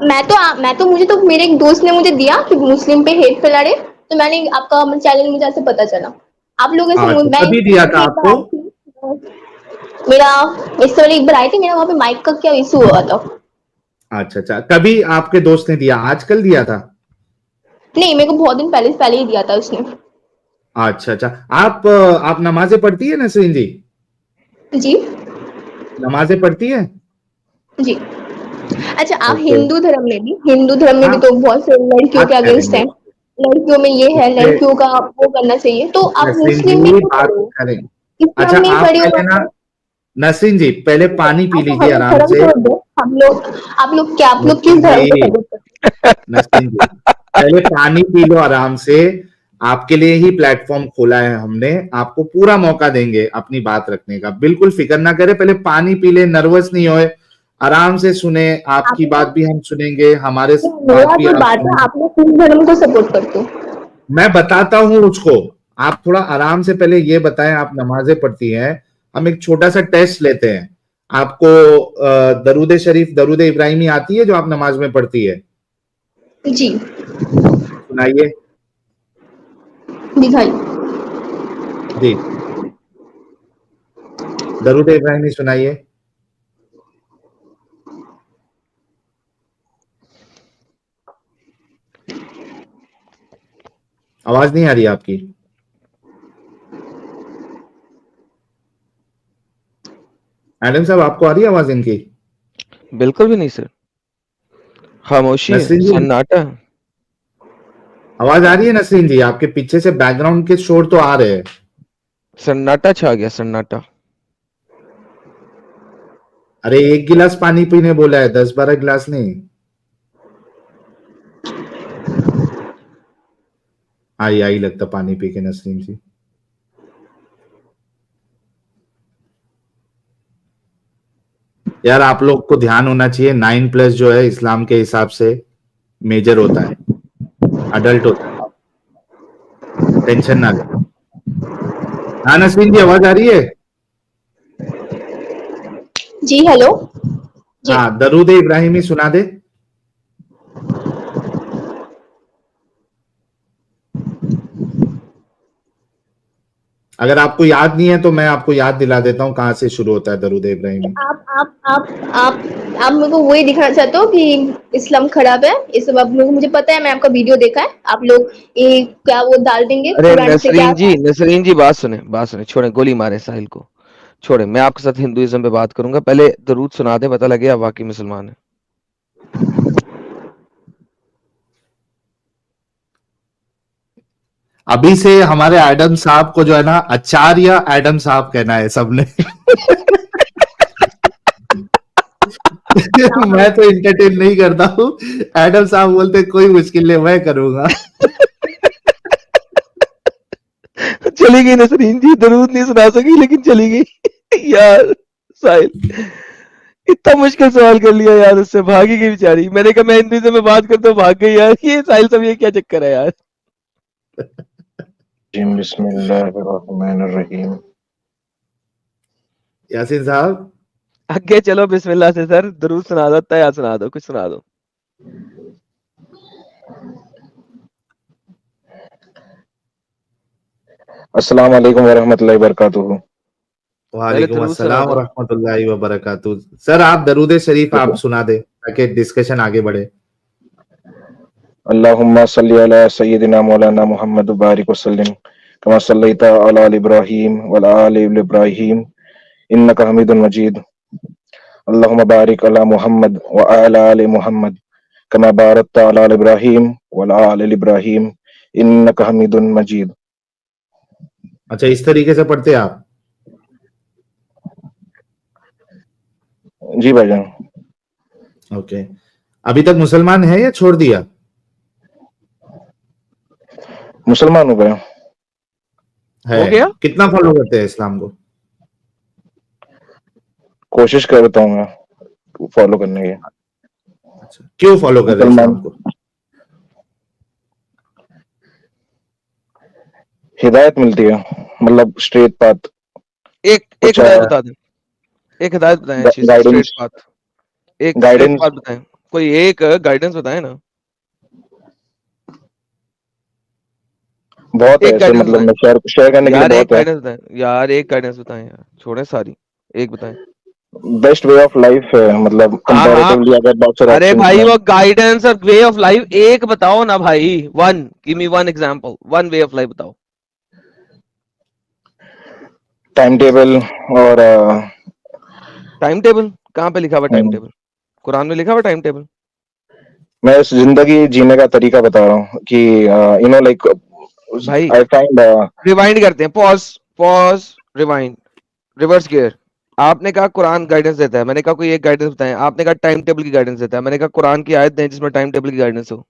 मैं तो मुझे तो मेरे एक दोस्त ने मुझे दिया कि मुस्लिम पे हेट फैला रहे, तो मैंने आपका चैनल मुझे ऐसे पता चला। आप लोग ऐसे अच्छा, मैं कभी दिया था एक बार आपको? आई थी, मेरा इससे पहले एक बार आई थी, मेरा वहाँ पे माइक का क्या इशू हुआ था। अच्छा अच्छा, कभी आपके दोस्त ने दिया, आजकल दिया था? नहीं, मेरे को बहुत दिन पहले ही दिया था उसने। अच्छा अच्छा। आप नमाजें पढ़ती है नसरीन जी? जी नमाजें पढ़ती है? जी। अच्छा, आप ओके। हिंदू धर्म में भी हाँ, तो बहुत से लड़कियों बात के अगेंस्ट करेंगे हैं। लड़कियों में ये है, उससे। लड़कियों का वो करना चाहिए, तो आप नसरीन मुस्लिम में जी क्यों बात खड़े हो? करेंगे। अच्छा, इस्लाम में ही आप खड़ी हो पहले ना, तो। नसरीन जी पहले पानी पी अच्छा, लीजिए हमें आराम धर्म से। छोड़ दो। आप लोग किस नसरीन धर्म को जी, सपोर्ट करते नसरीन जी पहले पानी पी लो आराम से। आपके लिए ही प्लेटफॉर्म खोला है हमने, आपको पूरा मौका देंगे अपनी बात रखने का, बिल्कुल फिक्र ना करें। पहले पानी पी ले, नर्वस नहीं होए, आराम से सुने। हो? आप आपकी बात लोग, भी हम सुनेंगे, हमारे बात मेरा भी जो आप बात है, सुनेंगे। आप लोग किस धर्म को सपोर्ट करते हो? मैं बताता हूं उसको। आप थोड़ा आराम से पहले ये बताएं, आप नमाजें पढ़ती हैं? हम एक छोटा सा टेस्ट लेते हैं। आपको दरूद शरीफ, दरूद इब्राहिमी आती है जो आप नमाज में पढ़ती है? जी, सुनाइए। दिखाई। जी, दरूद इब्राहिमी सुनाइए। आवाज नहीं आ रही आपकी। एडम साहब, आपको आ रही है आवाज इनकी? बिल्कुल भी नहीं सर, खामोशी है, नसरीन जी, सन्नाटा है। आवाज आ रही है नसरीन जी? आपके पीछे से बैकग्राउंड के शोर तो आ रहे हैं। सन्नाटा छा गया, सन्नाटा। अरे, एक गिलास पानी पीने बोला है, 10-12 गिलास नहीं। आई आई लगता पानी पी के नसरीन जी। यार, आप लोग को ध्यान होना चाहिए, 9+ जो है इस्लाम के हिसाब से मेजर होता है, अडल्ट होता है। टेंशन ना ले। हाँ नसरीन जी, आवाज आ रही है? जी, हेलो। जी, हाँ, दरूद इब्राहिमी सुना दे। अगर आपको याद नहीं है तो मैं आपको याद दिला देता हूँ कहाँ से शुरू होता है दरूद इब्राहिमी। आप मेरे को वही दिखाना चाहते हो कि इस्लाम खराब है, ये सब आप लोग, मुझे पता है, मैं आपका वीडियो देखा है। आप लोग ये क्या वो डाल देंगे अरे कुरान से क्या? नसरीन जी बात सुने, छोड़े, गोली मारे साहिल को। छोड़े, मैं आपके साथ हिंदुइज्म पे बात करूंगा, पहले दरूद सुना दे, पता लगे आप वाकई मुसलमान है। अभी से हमारे एडम साहब को जो है ना, आचार्य एडम साहब कहना है सबने। मैं तो इंटरटेन नहीं करता हूँ। एडम साहब बोलते कोई मुश्किल नहीं, मैं करूंगा। चली गई नसरीन जी, दरूद नहीं सुना सकी लेकिन चली गई। यार साहिल, इतना मुश्किल सवाल कर लिया यार, उससे भागी गई बेचारी। मैंने कहा मैं हिंदुइज्म में बात करता हूँ, भाग गई यार। ये साहिल सब, ये क्या चक्कर है यार। बिस्मिल्लाहिर्रहमानिर्रहीम। यासीन साहब, आगे चलो, बिस्मिल्लाह से सर, दरूद सुना दो, तया सुना दो, कुछ सुना दो। अस्सलाम वालेकुम वरहमतुल्लाहि वबरकातुहू। पहले वालेकुम दरूद सुना अस्सलाम दो। वरहमतुल्लाहि वबरकातुह। सर, आप दरूद शरीफ आप सुना दे ताकि डिस्कशन आगे बढ़े। अल्लाहुम्मा सल्ली अला सय्यिदिना मौलाना मुहम्मद बारिक वसल्लिम कमा सल्लैता अला आलि इब्राहीम व अला आलि इब्राहीम इन्नका हमीदुन मजीद। अल्लाहुम्मा बारिक अला मुहम्मद व अला आलि मुहम्मद कमा बारकता अला आलि इब्राहीम व अला आलि इब्राहीम इन्नका हमीदुन मजीद। अच्छा, इस तरीके से पढ़ते हैं आप? जी भाईजान। ओके। अभी तक मुसलमान है या छोड़ दिया? मुसलमान हो गया। है। हो गया। कितना फॉलो करते हैं इस्लाम को? कोशिश करता हूँ मैं फॉलो करने की। अच्छा, क्यों फॉलो कर रहे हैं मुसलमान इस्लाम को? हिदायत मिलती है, मतलब स्ट्रेट पाथ। एक कुछ हिदायत बता दें, एक हिदायत बताएं अच्छी सी, स्ट्रेट गाइडेंस पाथ। एक स्ट्रेट गाइडेंस पाथ बताएं, कोई एक गाइडेंस बताए ना, बहुत है एक ऐसे, गाइडेंस मतलब बताएं मैं शेयर करने के लिए यार, एक बहुत है। गाइडेंस बताएं यार, एक गाइडेंस बताएं यार, छोड़े सारी, एक बताएं। बेस्ट वे ऑफ लाइफ है, मतलब हाँ हाँ, कंपैरेटिवली अगर बहुत सारे अरे ऑप्शंस भाई में। वो गाइडेंस और वे ऑफ लाइफ एक बताओ ना भाई, one, give me one example, one way of life बताओ। टाइम टेबल और टाइम टेबल कहाँ पे लिखा हुआ टाइम टेबल? कुरान में लिखा हुआ टाइम टेबल? मैं इस जिंदगी जीने का तरीका बता रहा हूँ कि यू नो लाइक भाई आई फाइंड रिवाइंड करते हैं, pause pause, rewind, reverse gear. आपने कहा कुरान गाइडेंस देता है, मैंने कहा कोई एक गाइडेंस बताएं। आपने कहा टाइम टेबल की गाइडेंस देता है, मैंने कहा कुरान की आयत दें जिसमें टाइम टेबल की गाइडेंस हो।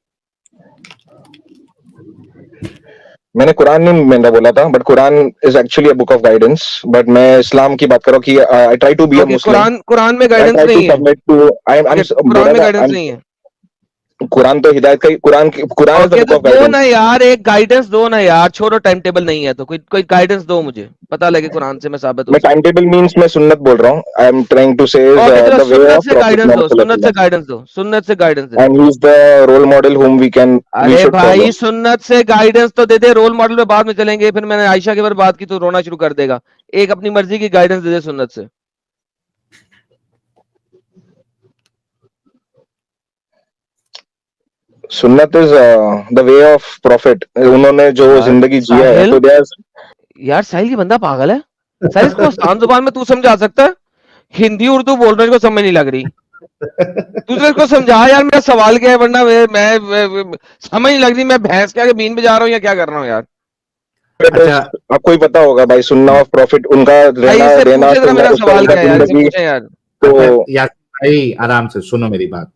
मैंने कुरान नहीं मैंने बोला था, but Quran is actually a book of guidance. But मैं इस्लाम की बात कर रहा हूँ कि I try to be a okay, Muslim, Quran में आई गाइडेंस ट्राई टू नहीं है? Submit to I okay, am Quran बोला में था गाइडेंस नहीं है? कुरान तो हिदायत का ही, Quran is the okay book तो ऑफ दो गाइडेंस। ना यार, एक गाइडेंस दो ना यार, छोड़ो टाइम टेबल नहीं है तो कोई कोई गाइडेंस दो, मुझे पता लगे कुरान से मैं साबित हो मैं टाइम सकूं। टेबल मींस मैं सुन्नत बोल रहा हूँ। आई एम ट्राइंग टू से ओके चलो, द वे सुन्नत ऑफ से प्रॉफिट गाइडेंस दो, सुन्नत से मोहम्मद, गाइडेंस दो, सुन्नत से गाइडेंस दे दो। And he is the role model whom we अरे should follow। भाई सुन्नत से गाइडेंस तो दे दे, रोल मॉडल में बाद में चलेंगे, फिर मैंने आयशा के बारे में बात की तो रोना शुरू कर देगा। एक अपनी मर्जी की गाइडेंस दे दे सुन्नत से। सुन्नत is the way of profit, उन्होंने जो यार जिंदगी जिया है, साहिल, तो देयर यार साहिल ये बंदा पागल है। साहिल इसको आसान जुबान में तू समझा सकता है? हिंदी उर्दू बोल रहा है, इसको समझ नहीं लग रही। तू तो इसको समझा यार, मेरा सवाल क्या है, वरना समझ नहीं लग रही, मैं भैंस के आगे बीन बजा रहा हूँ या क्या कर रहा हूँ यार। अच्छा आपको ही पता होगा भाई, सुन्ना ऑफ प्रॉफिट, उनका भाई रहना इससे रहना पूछे जरा, सुनना, मेरा उस पर सवाल उनका क्या है यार, इससे जिंदगी। पूछे यार। तो अच्छा या भाई आराम से सुनो मेरी बात।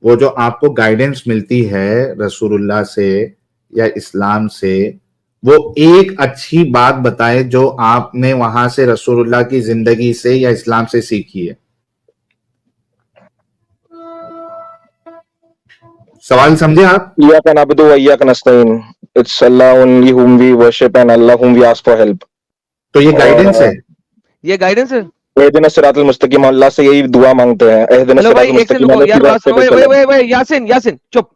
वो जो आपको गाइडेंस मिलती है रसूलुल्लाह से या इस्लाम से, वो एक अच्छी बात बताए जो आपने वहां से रसूलुल्लाह की जिंदगी से या इस्लाम से सीखी है। सवाल समझे आप? इय्याका नअबुदु व इय्याका नस्तईन, it's Allah only whom we worship and Allah whom we ask for help। तो ये गाइडेंस है। ये गाइडेंस है। एहदिना सिरातल मुस्तकीम, अल्लाह से यही दुआ मांगते हैं, एहदिना हेलो भाई सिरातल एक सेकंड मुस्तकीम, रुको हमें यार, सीधे बात रास्ते सुनो, पे वे वे चला। वे वे यासिन यासिन चुप।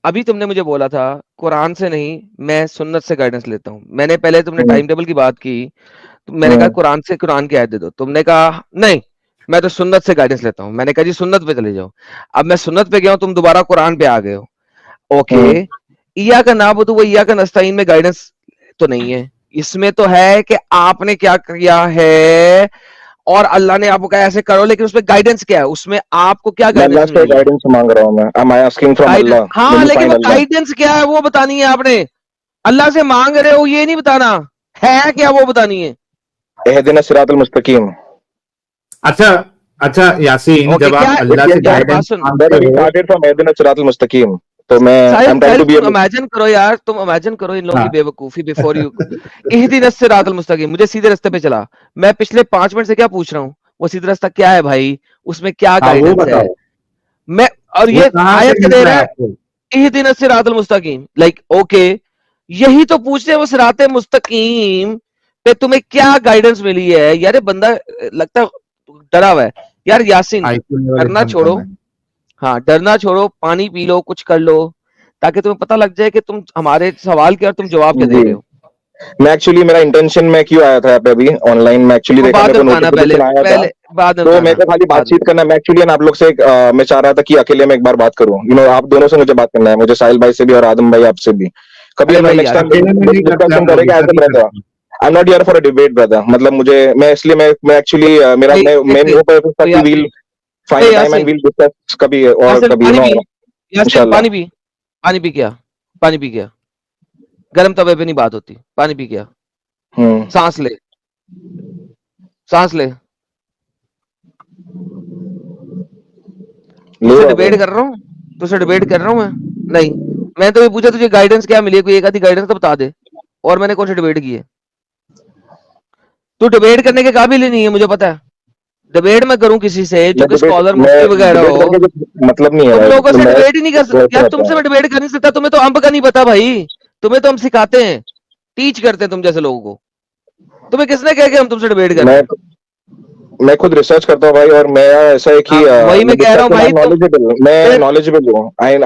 अभी तुमने मुझे बोला था कुरान से नहीं, मैं सुन्नत से गाइडेंस लेता हूँ। मैंने पहले तुमने हम्म, टाइम टेबल की बात की, तो मैंने कहा हम्म, कुरान से कुरान की आयत दे दो, तुमने कहा नहीं मैं तो सुन्नत से गाइडेंस लेता हूँ। मैंने कहा जी सुन्नत पे चले जाओ। अब मैं सुन्नत पे गया हूँ, तुम दोबारा कुरान पे आ गए हो। ओके, हम्म। इया का नाबुदु व इया का नस्ताइन में गाइडेंस तो नहीं है। इसमें तो है कि आपने क्या किया है और अल्लाह ने आपको कहा ऐसे करो, लेकिन उसमें गाइडेंस क्या है, उसमें आपको क्या मैं अल्लाह गाइडेंस से मिली है? गाइडेंस मांग रहा हूँ, मैं am I asking from guidance Allah, हाँ, will you लेकिन find वो Allah। गाइडेंस क्या है वो बतानी है आपने। अल्लाह से मांग रहे हो ये नहीं बताना है क्या, वो बतानी है। एहदिना सिरातल मुस्तकीम, अच्छा अच्छा यासीन, ओके जब क्या आप अल्लाह से यार गाइडेंस बात सुन, that मांगते we हो। started from एहदिना सिरातल मुस्तकीम, तो मैं साहिल I'm trying Sahil to be तुम a इमेजिन करो यार, तुम इमेजिन करो इन लोगों की हाँ बेवकूफी बिफोर यू। इहदिनस सिरातल मुस्तकीम, मुझे सीधे रास्ते पे चला। मैं पिछले 5 मिनट से क्या पूछ रहा हूँ, वो सीधा रास्ता क्या है भाई, उसमें क्या हाँ वो गाइडेंस है? बताओ, मैं और वो ये कहाँ से आयत क्या दे मिलता रहा है है, आपको? इहदिनस सिरातल मुस्तकीम, लाइक ओके, यही तो पूछते हैं वो सिराते मुस्तकीम पे तुम्हें क्या गाइडेंस मिली है यार। ये बंदा लगता है डरा हुआ है यार। यासीन आईक्यू लेवल डरना एकदम छोड़ो, कम है। हाँ डरना छोड़ो, पानी पी लो, कुछ कर लो, ताकि तुम्हें पता लग जाए कि तुम हमारे सवाल के और तुम जवाब क्या दे जी। रहे हो। मैं एक्चुअली, मेरा इंटेंशन में क्यों आया था यहाँ पे अभी ऑनलाइन, मैं एक्चुअली वो देखा, बाद मेरे में को बताना, पहले नोटिफिकेशन आया था, पहले बाद में तो मेरे बताना, को खाली बाद में। बातचीत करना। मैं एक्चुअली आप लोग से मैं चाह रहा था कि अकेले में एक बार बात करूं, आप दोनों से मुझे बात करना है, मुझे साहिल भाई से भी और आदम भाई आपसे भी। कभी अरे हम भाई नेक्स्ट यार टाइम अकेले में नहीं करते डिस्कशन हम लोग, करेंगे एज इधर अ ही ब्रदर। करते हैं। आई am not here for a debate brother, मतलब मुझे, मैं इसलिए मैं एक्चुअली मेरा भाई मेन एक वो पर्पस था तो कि we'll find a time and Yasin, we'll discuss कभी और यासिन कभी, पानी पी, यासिन इंशाल्लाह। पानी पी, पानी पी क्या, पानी पी क्या, गर्म तवे पे नहीं बात होती, पानी पी क्या, हम्म, सांस ले, सांस ले। ले तुझसे रहा डिबेट भाई। कर रहा हूँ, तुझसे डिबेट कर रहा हूँ मैं? नहीं, मैं तो ये पूछा तुझे गाइडेंस क्या मिली है, कोई एक आधी गाइडेंस तो बता दे। और मैंने कौन सी डिबेट की है? तू डिबेट करने के काबिल ही नहीं है, मुझे पता है। डिबेट मैं करूं किसी से जो मैं कि डिबेट स्कॉलर मैं मुफ्ती वगैरह डिबेट हो, करके कुछ मतलब नहीं है तुम भाई, लोगों से मैं डिबेट ही नहीं कर सकता वैसे यार, रहता तुमसे है। मैं डिबेट कर नहीं सकता। तुम्हें तो अंब का नहीं पता भाई, तुम्हें तो हम सिखाते हैं, टीच करते हैं तुम जैसे लोगों को। तुम्हें किसने कहा कि हम तुमसे डिबेट कर रहे मैं हैं? मैं खुद रिसर्च करता हूँ भाई, और मैं ऐसा है कि वही मैं कह रहा हूँ भाई, मैं नॉलेजेबल हूँ। भाई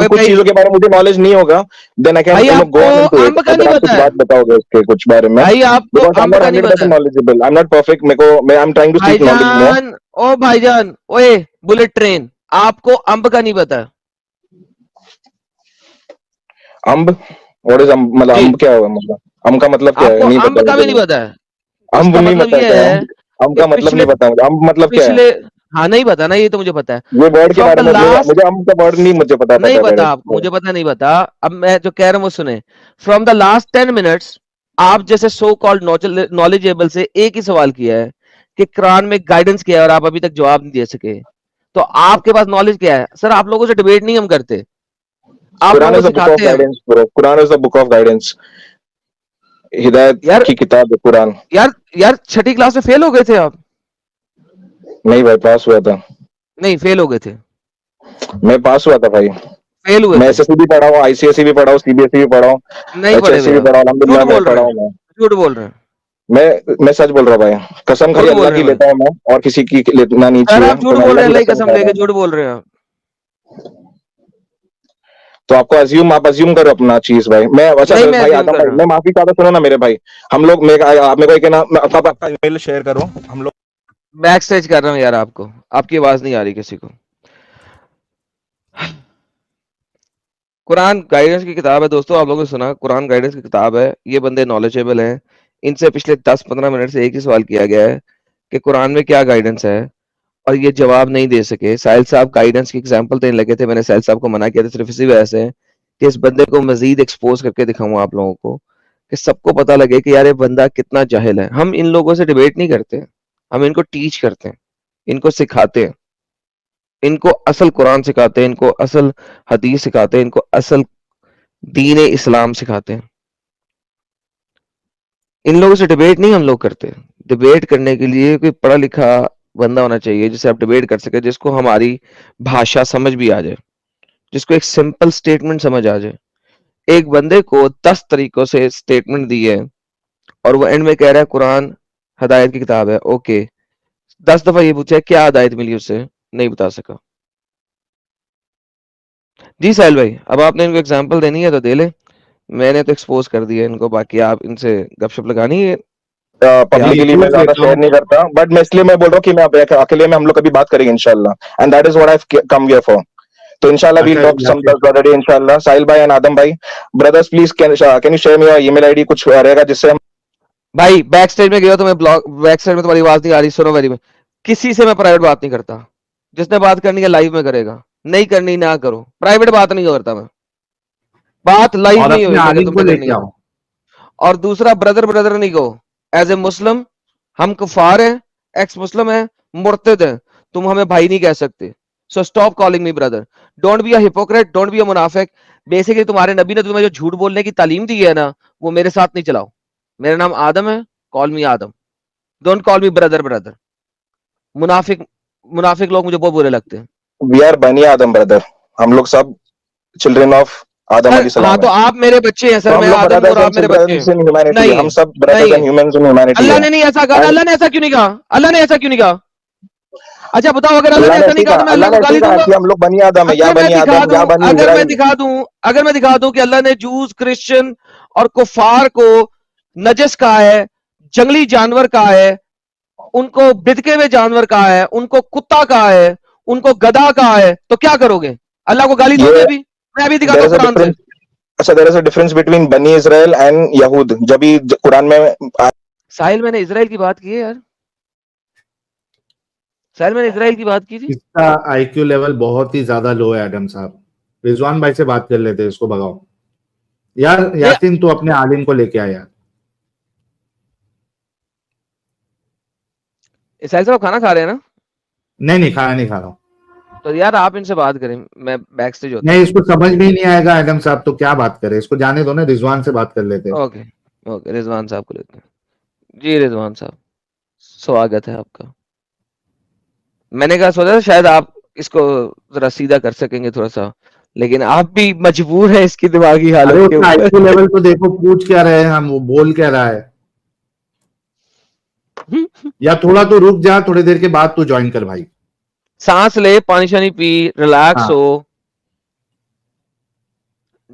कुछ चीजों के बारे में मुझे नॉलेज नहीं होगा, देन आई कैन भाई गो आपको इनटू इट। अंब का अगर नहीं आप पता कुछ है बात बताओगे उसके कुछ बारे में, भाई, आपको बिकॉज आई एम अंब नॉट का नहीं पता 100% है knowledgeable, I am not perfect, मेरे को मैं I am trying to seek knowledge more. भाईजान। ओ भाईजान, ओए बुलेट ट्रेन, आपको अंब का नहीं पता? अम्ब, व्हाट इज अम्ब? मतलब जी, अम्ब क्या होगा? मतलब अम्ब का मतलब क्या है? आपको नहीं अंब पता का भी मुझे। नहीं पता है? अम्ब इसका नहीं मतलब पता ये क्या है? है अम्ब कि का मतलब पिछले नहीं पता मुझे। अम्ब मतलब क्या है? पिछले हाँ नहीं पता ना, ये तो मुझे पता है। ये वर्ड के फ्रॉम द बारे में मुझे लास्ट, मुझे अम्ब का वर्ड नहीं मुझे पता था नहीं क्या पता वर्ड आपको, है। मुझे पता नहीं पता। अब मैं जो कह रहा हूँ वो सुने। फ्रॉम द लास्ट 10 मिनट्स आप जैसे सो कॉल्ड नॉलेजेबल से एक ही सवाल किया है कि कुरान में गाइडेंस क्या है, और आप अभी तक जवाब नहीं दे सके। तो आपके पास नॉलेज क्या है? सर आप लोगों से डिबेट नहीं हम करते, आप कुरान लोगों इज को द बुक ऑफ सिखाते हैं हम। Guidance bro, Quran is the book of guidance, हिदायत यार की किताब है कुरान। यार यार, छठी क्लास में फेल हो गए थे आप? नहीं भाई, पास हुआ था। नहीं, फेल हो गए थे। मैं पास हुआ था भाई। फेल हुए मैं थे। एसएससी भी पढ़ा हूँ, आईसीएसई भी पढ़ा हूँ, सीबीएसई भी पढ़ा हूँ, नहीं पढ़े एचएससी हुए भी आप, पढ़ा हूँ, झूठ अल्हम्दुलिल्लाह मैं बोल रहे पढ़ा हैं, हूँ मैं। झूठ बोल रहे हैं, मैं सच बोल रहा हूँ भाई, कसम खाली झूठ बोल अल्लाह रहे की हैं। लेता हूँ मैं, और किसी की लेना नहीं सर चाहिए, आप झूठ तो मैं बोल अल्लाह रहे हैं, की अल्लाह की कसम कसम खा रहा लेके हूँ। झूठ बोल रहे हैं आप। तो आपको आप अज्यूम करो अपना चीज भाई। मैं अच्छा नहीं, मैं भाई अज्यूम आदम कर भाई, रहा मैं हूँ। माफी चाहता, सुनो ना मेरे भाई। हम लोग आप मेरे को एक है ना, आपका ईमेल शेयर करो हम लोग। बैक स्टेज कर रहा हूँ यार, आपको आपकी आवाज नहीं आ रही किसी को। कुरान गाइडेंस की किताब है दोस्तों, आप लोगों ने सुना, कुरान गाइडेंस की किताब है। ये बंदे नॉलेजेबल हैं, इनसे पिछले 10-15 मिनट से एक ही सवाल किया गया है कि कुरान में क्या गाइडेंस है, और ये जवाब नहीं दे सके। साहिल साहब गाइडेंस की एग्जांपल देने लगे थे, मैंने साहिल साहब को मना किया था सिर्फ इसी वजह से कि इस बंदे को मजीद एक्सपोज करके दिखाऊं आप लोगों को, कि सबको पता लगे कि यार ये बंदा कितना जाहिल है। हम इन लोगों से डिबेट नहीं करते, हम इनको टीच करते हैं, इनको सिखाते हैं, इनको असल कुरान सिखाते हैं, इनको असल हदीस सिखाते हैं, इनको असल दीन इस्लाम सिखाते हैं। इन लोगों से डिबेट नहीं हम लोग करते। डिबेट करने के लिए कोई पढ़ा लिखा बंदा होना चाहिए जिससे आप डिबेट कर सके, जिसको हमारी भाषा समझ भी आ जाए, जिसको एक सिंपल स्टेटमेंट समझ आ जाए। एक बंदे को 10 तरीकों से स्टेटमेंट दी है, और वो एंड में कह रहा है कुरान हदायत की किताब है। ओके, 10 दफा ये पूछा है क्या हदायत मिली उससे, नहीं बता सका। जी साहिल भाई, अब आपने इनको एग्जांपल देनी है तो दे ले, मैंने तो एक्सपोज कर दिया इनको, बाकी आप इनसे गपशप लगानी है कि आप। पब्लिकली मैं पूछ ज्यादा लेता शेयर हूँ। नहीं करता, बट मैं इसलिए मैं बोल रहा हूँ कि मैं अकेले में हम लोग कभी बात करेंगे इंशाल्लाह, and that is what I come here for. तो इंशाल्लाह वील अच्छा टॉक सम यासिन, अदर डे इंशाल्लाह। साहिल भाई एंड आदम भाई, brothers please can you share me your email ID, कुछ रहेगा जिससे हम। भाई बैक स्टेज में गया तो मैं ब्लॉक, बैक स्टेज में तुम्हारी आवाज नहीं आ रही, सुनो मेरी में, किसी से मैं प्राइवेट बात नहीं करता। जिसने बात करनी है लाइव में करेगा, नहीं करनी ना करो, प्राइवेट बात नहीं करता मैं, बात लाइव और नहीं अपने होगी अगर आलिम को तुमने करनी लेके है आओ। तो। और दूसरा, ब्रदर ब्रदर नहीं कहो। एज ए मुस्लिम हम कुफार हैं, एक्स मुस्लिम है, मुर्तद है, तुम हमें भाई नहीं कह सकते। So stop calling me brother, don't be a hypocrite, don't be a मुनाफिक। बेसिकली तुम्हारे नबी ने तुम्हें जो झूठ बोलने की तालीम दी है ना, वो मेरे साथ नहीं चलाओ। मेरा नाम आदम है, call me Adam, don't call me brother brother. मुनाफिक, मुनाफिक लोग मुझे बहुत बुरे लगते हैं। वी आर बनी आदम ब्रदर, हम लोग सब चिल्ड्रन ऑफ आदम सर अलैहि हाँ, सलाम तो है। आप मेरे बच्चे हैं तो सर, हम मैं लोग आदम हूँ और ब्रदर्स आप एंड मेरे बच्चे सिस्टर्स हैं। इन ह्यूमैनिटी है, नहीं हम है, सब ब्रदर्स नहीं एंड है, ह्यूमंस इन ह्यूमैनिटी अल्लाह है। ने नहीं ऐसा कहा, एंड अल्लाह ने ऐसा क्यों नहीं कहा, अल्लाह ने ऐसा क्यों नहीं कहा? अच्छा बताओ, अगर अल्लाह अल्लाह ने ने ऐसा ऐसे नहीं ही कहा कहा, तो मैं अल्लाह अल्लाह ने को ऐसे ही गाली कहा दूंगा? कि हम लोग बनी आदम है, या अगर मैं बनी दिखा आदम दूं, या बनी इजराइल। अगर मैं दिखा दूं कि अल्लाह ने जूस, क्रिश्चियन और कुफार को नजस कहा है, जंगली जानवर कहा है, उनको बिदके हुए जानवर कहा है, उनको कुत्ता कहा है, उनको गधा कहा है, तो क्या करोगे? अल्लाह को गाली ये दोगे अभी? मैं अभी दिखाता देयर हूँ इज अ कुरान से। डिफरेंस। अच्छा, there is a difference between Bani Israel and यहूद, जब भी कुरान में साहिल मैंने इसराइल की बात की है यार, साहिल मैंने इसराइल की बात की थी। इसका आईक्यू लेवल बहुत ही ज्यादा लो है एडम साहब। रिजवान भाई से बात कर लेते हैं, इसको भगाओ। यार नहीं, यासीन, तू अपने आलिम को लेके आ यार। साहिल साहब खाना खा रहे हैं ना? नहीं नहीं, खाना नहीं खा रहा हूँ। तो यार आप इनसे बात करें, मैं बैक स्टेज होता नहीं, हूँ। इसको समझ में ही नहीं आएगा एडम साहब, तो क्या बात करे, इसको जाने दो ना, रिजवान से बात कर लेते हैं। ओके, ओके, रिजवान साहब को लेते हैं। जी रिजवान साहब, स्वागत है आपका। मैंने कहा सोचा था शायद आप इसको जरा सीधा कर सकेंगे थोड़ा सा, लेकिन आप भी मजबूर हैं इसकी दिमागी अरे हालत के उसका ऊपर। आईक्यू लेवल तो देखो, पूछ क्या रहे हैं हम, वो बोल क्या रहा है। या थोड़ा तो रुक जा, थोड़ी देर के बाद तू ज्वाइन कर भाई। सांस ले, पानी शानी पी, रिलैक्स हाँ। हो।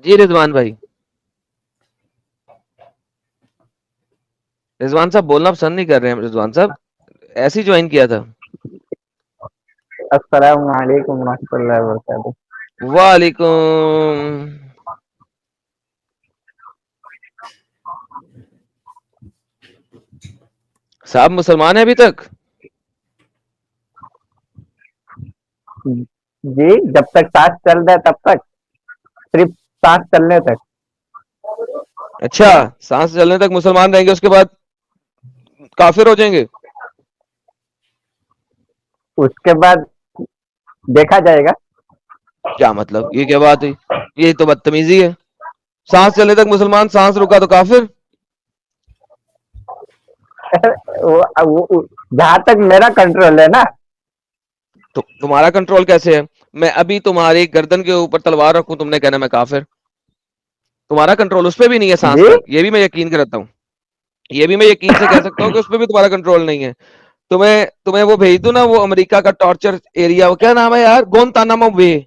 जी रिजवान भाई, रिजवान साहब बोलना पसंद नहीं कर रहे हैं। रिजवान साहब ऐसे ही ज्वाइन किया था। अस्सलाम वालेकुम रहमतुल्लाहि व बरकातुहू। वालेकुम। साहब मुसलमान है अभी तक? जी, जब तक सांस चल रहा है तब तक, सिर्फ सांस चलने तक। अच्छा, सांस चलने तक मुसलमान रहेंगे, उसके बाद काफिर हो जाएंगे? उसके बाद देखा जाएगा। क्या मतलब, ये क्या बात हुई? ये तो बदतमीजी है। सांस चलने तक मुसलमान, सांस रुका तो काफिर। जहां तक मेरा कंट्रोल है ना। तो तुम्हारा कंट्रोल कैसे है? मैं अभी तुम्हारी गर्दन के ऊपर तलवार रखूं, तुमने कहना मैं काफिर? तुम्हारा कंट्रोल उस पर भी नहीं है सांस जी? तक, ये भी मैं यकीन करता हूँ। ये भी मैं यकीन से कह सकता हूँ कि उस पर भी तुम्हारा कंट्रोल नहीं है। तुम्हें तुम्हें वो भेज दूं ना, वो अमेरिका का टॉर्चर एरिया, वो क्या नाम है यार, गोंतानामो बे,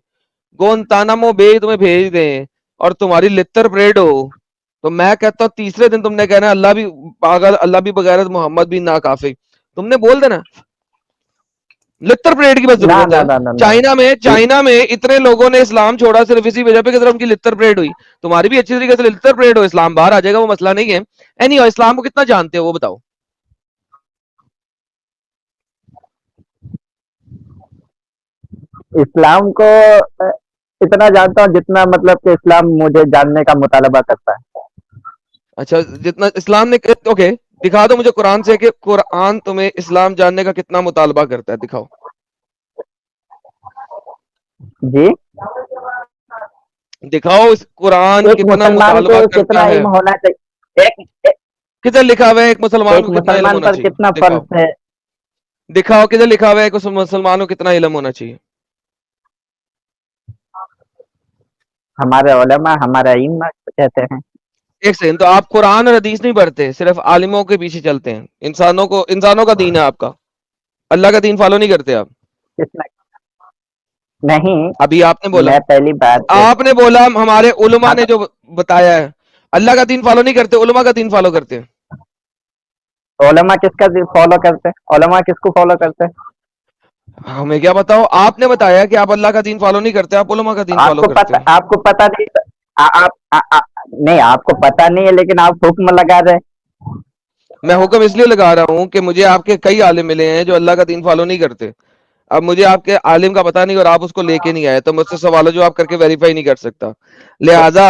गोंतानामो बे तुम्हें भेज दें और तुम्हारी लित्तर परेड हो, तो मैं कहता हूँ तीसरे दिन तुमने कहना अल्लाह भी पागल, अल्लाह भी बगैरत, मोहम्मद भी ना काफी। तुमने बोल देना। लित्तर परेड की बस ना जरूरत ना है। ना ना ना। चाइना में इतने लोगों ने इस्लाम छोड़ा सिर्फ इसी वजह पे कि जरा उनकी लित्तर परेड हुई। तुम्हारी भी अच्छी तरीके से लित्तर परेड हो, इस्लाम बाहर आ जाएगा, वो मसला नहीं है। एनीवे, इस्लाम को कितना जानते हो वो बताओ। इस्लाम को इतना जानता हूँ जितना मतलब कि इस्लाम मुझे जानने का मुतालबा करता है। अच्छा, जितना इस्लाम ने, ओके, दिखा दो मुझे कुरान से कि कुरान तुम्हें इस्लाम जानने का कितना मुतालबा करता है, दिखाओ। जी, दिखाओ इस कुरान एक कितना मुसलमान मुतालबा को करता कितना है। इल्म होना चाहिए, किधर लिखा हुआ है एक मुसलमान एक को कितना इल्म मुसलमान होना पर चाहिए? कितना दिखाओ, फर्ज है। दिखाओ किधर लिखा हुआ है कि मुसलमान को कितना इल्म होना चाहिए। हमारे उलमा, हमारा इल्म कहते हैं। एक सेकंड, तो आप कुरान और हदीस नहीं पढ़ते, सिर्फ आलिमों के पीछे चलते हैं? इंसानों का दीन है आपका, अल्लाह का दीन फॉलो नहीं करते आप? कितना नहीं। अभी आपने बोला, मैं पहली बात आपने बोला हमारे उलमा ने जो बताया है, अल्लाह का दीन फॉलो नहीं करते, उलमा का दीन फॉलो करते हैं। उलमा किसका फॉलो करते हैं? उलमा किसको फॉलो करते हैं? हमें क्या बताओ, आपने बताया कि आप अल्लाह का दीन फॉलो नहीं करते, आप उलमा का दीन फॉलो करते हैं। आपको पता नहीं, नहीं, आपको पता नहीं है लेकिन आप हुक्म लगा रहे हैं। मैं हुक्म इसलिए लगा रहा हूँ कि मुझे आपके कई आलिम मिले हैं जो अल्लाह का दीन फॉलो नहीं करते। अब मुझे आपके आलिम का पता नहीं और आप उसको लेके नहीं आए, तो मुझसे सवाल जो आप करके वेरीफाई नहीं कर सकता। लिहाजा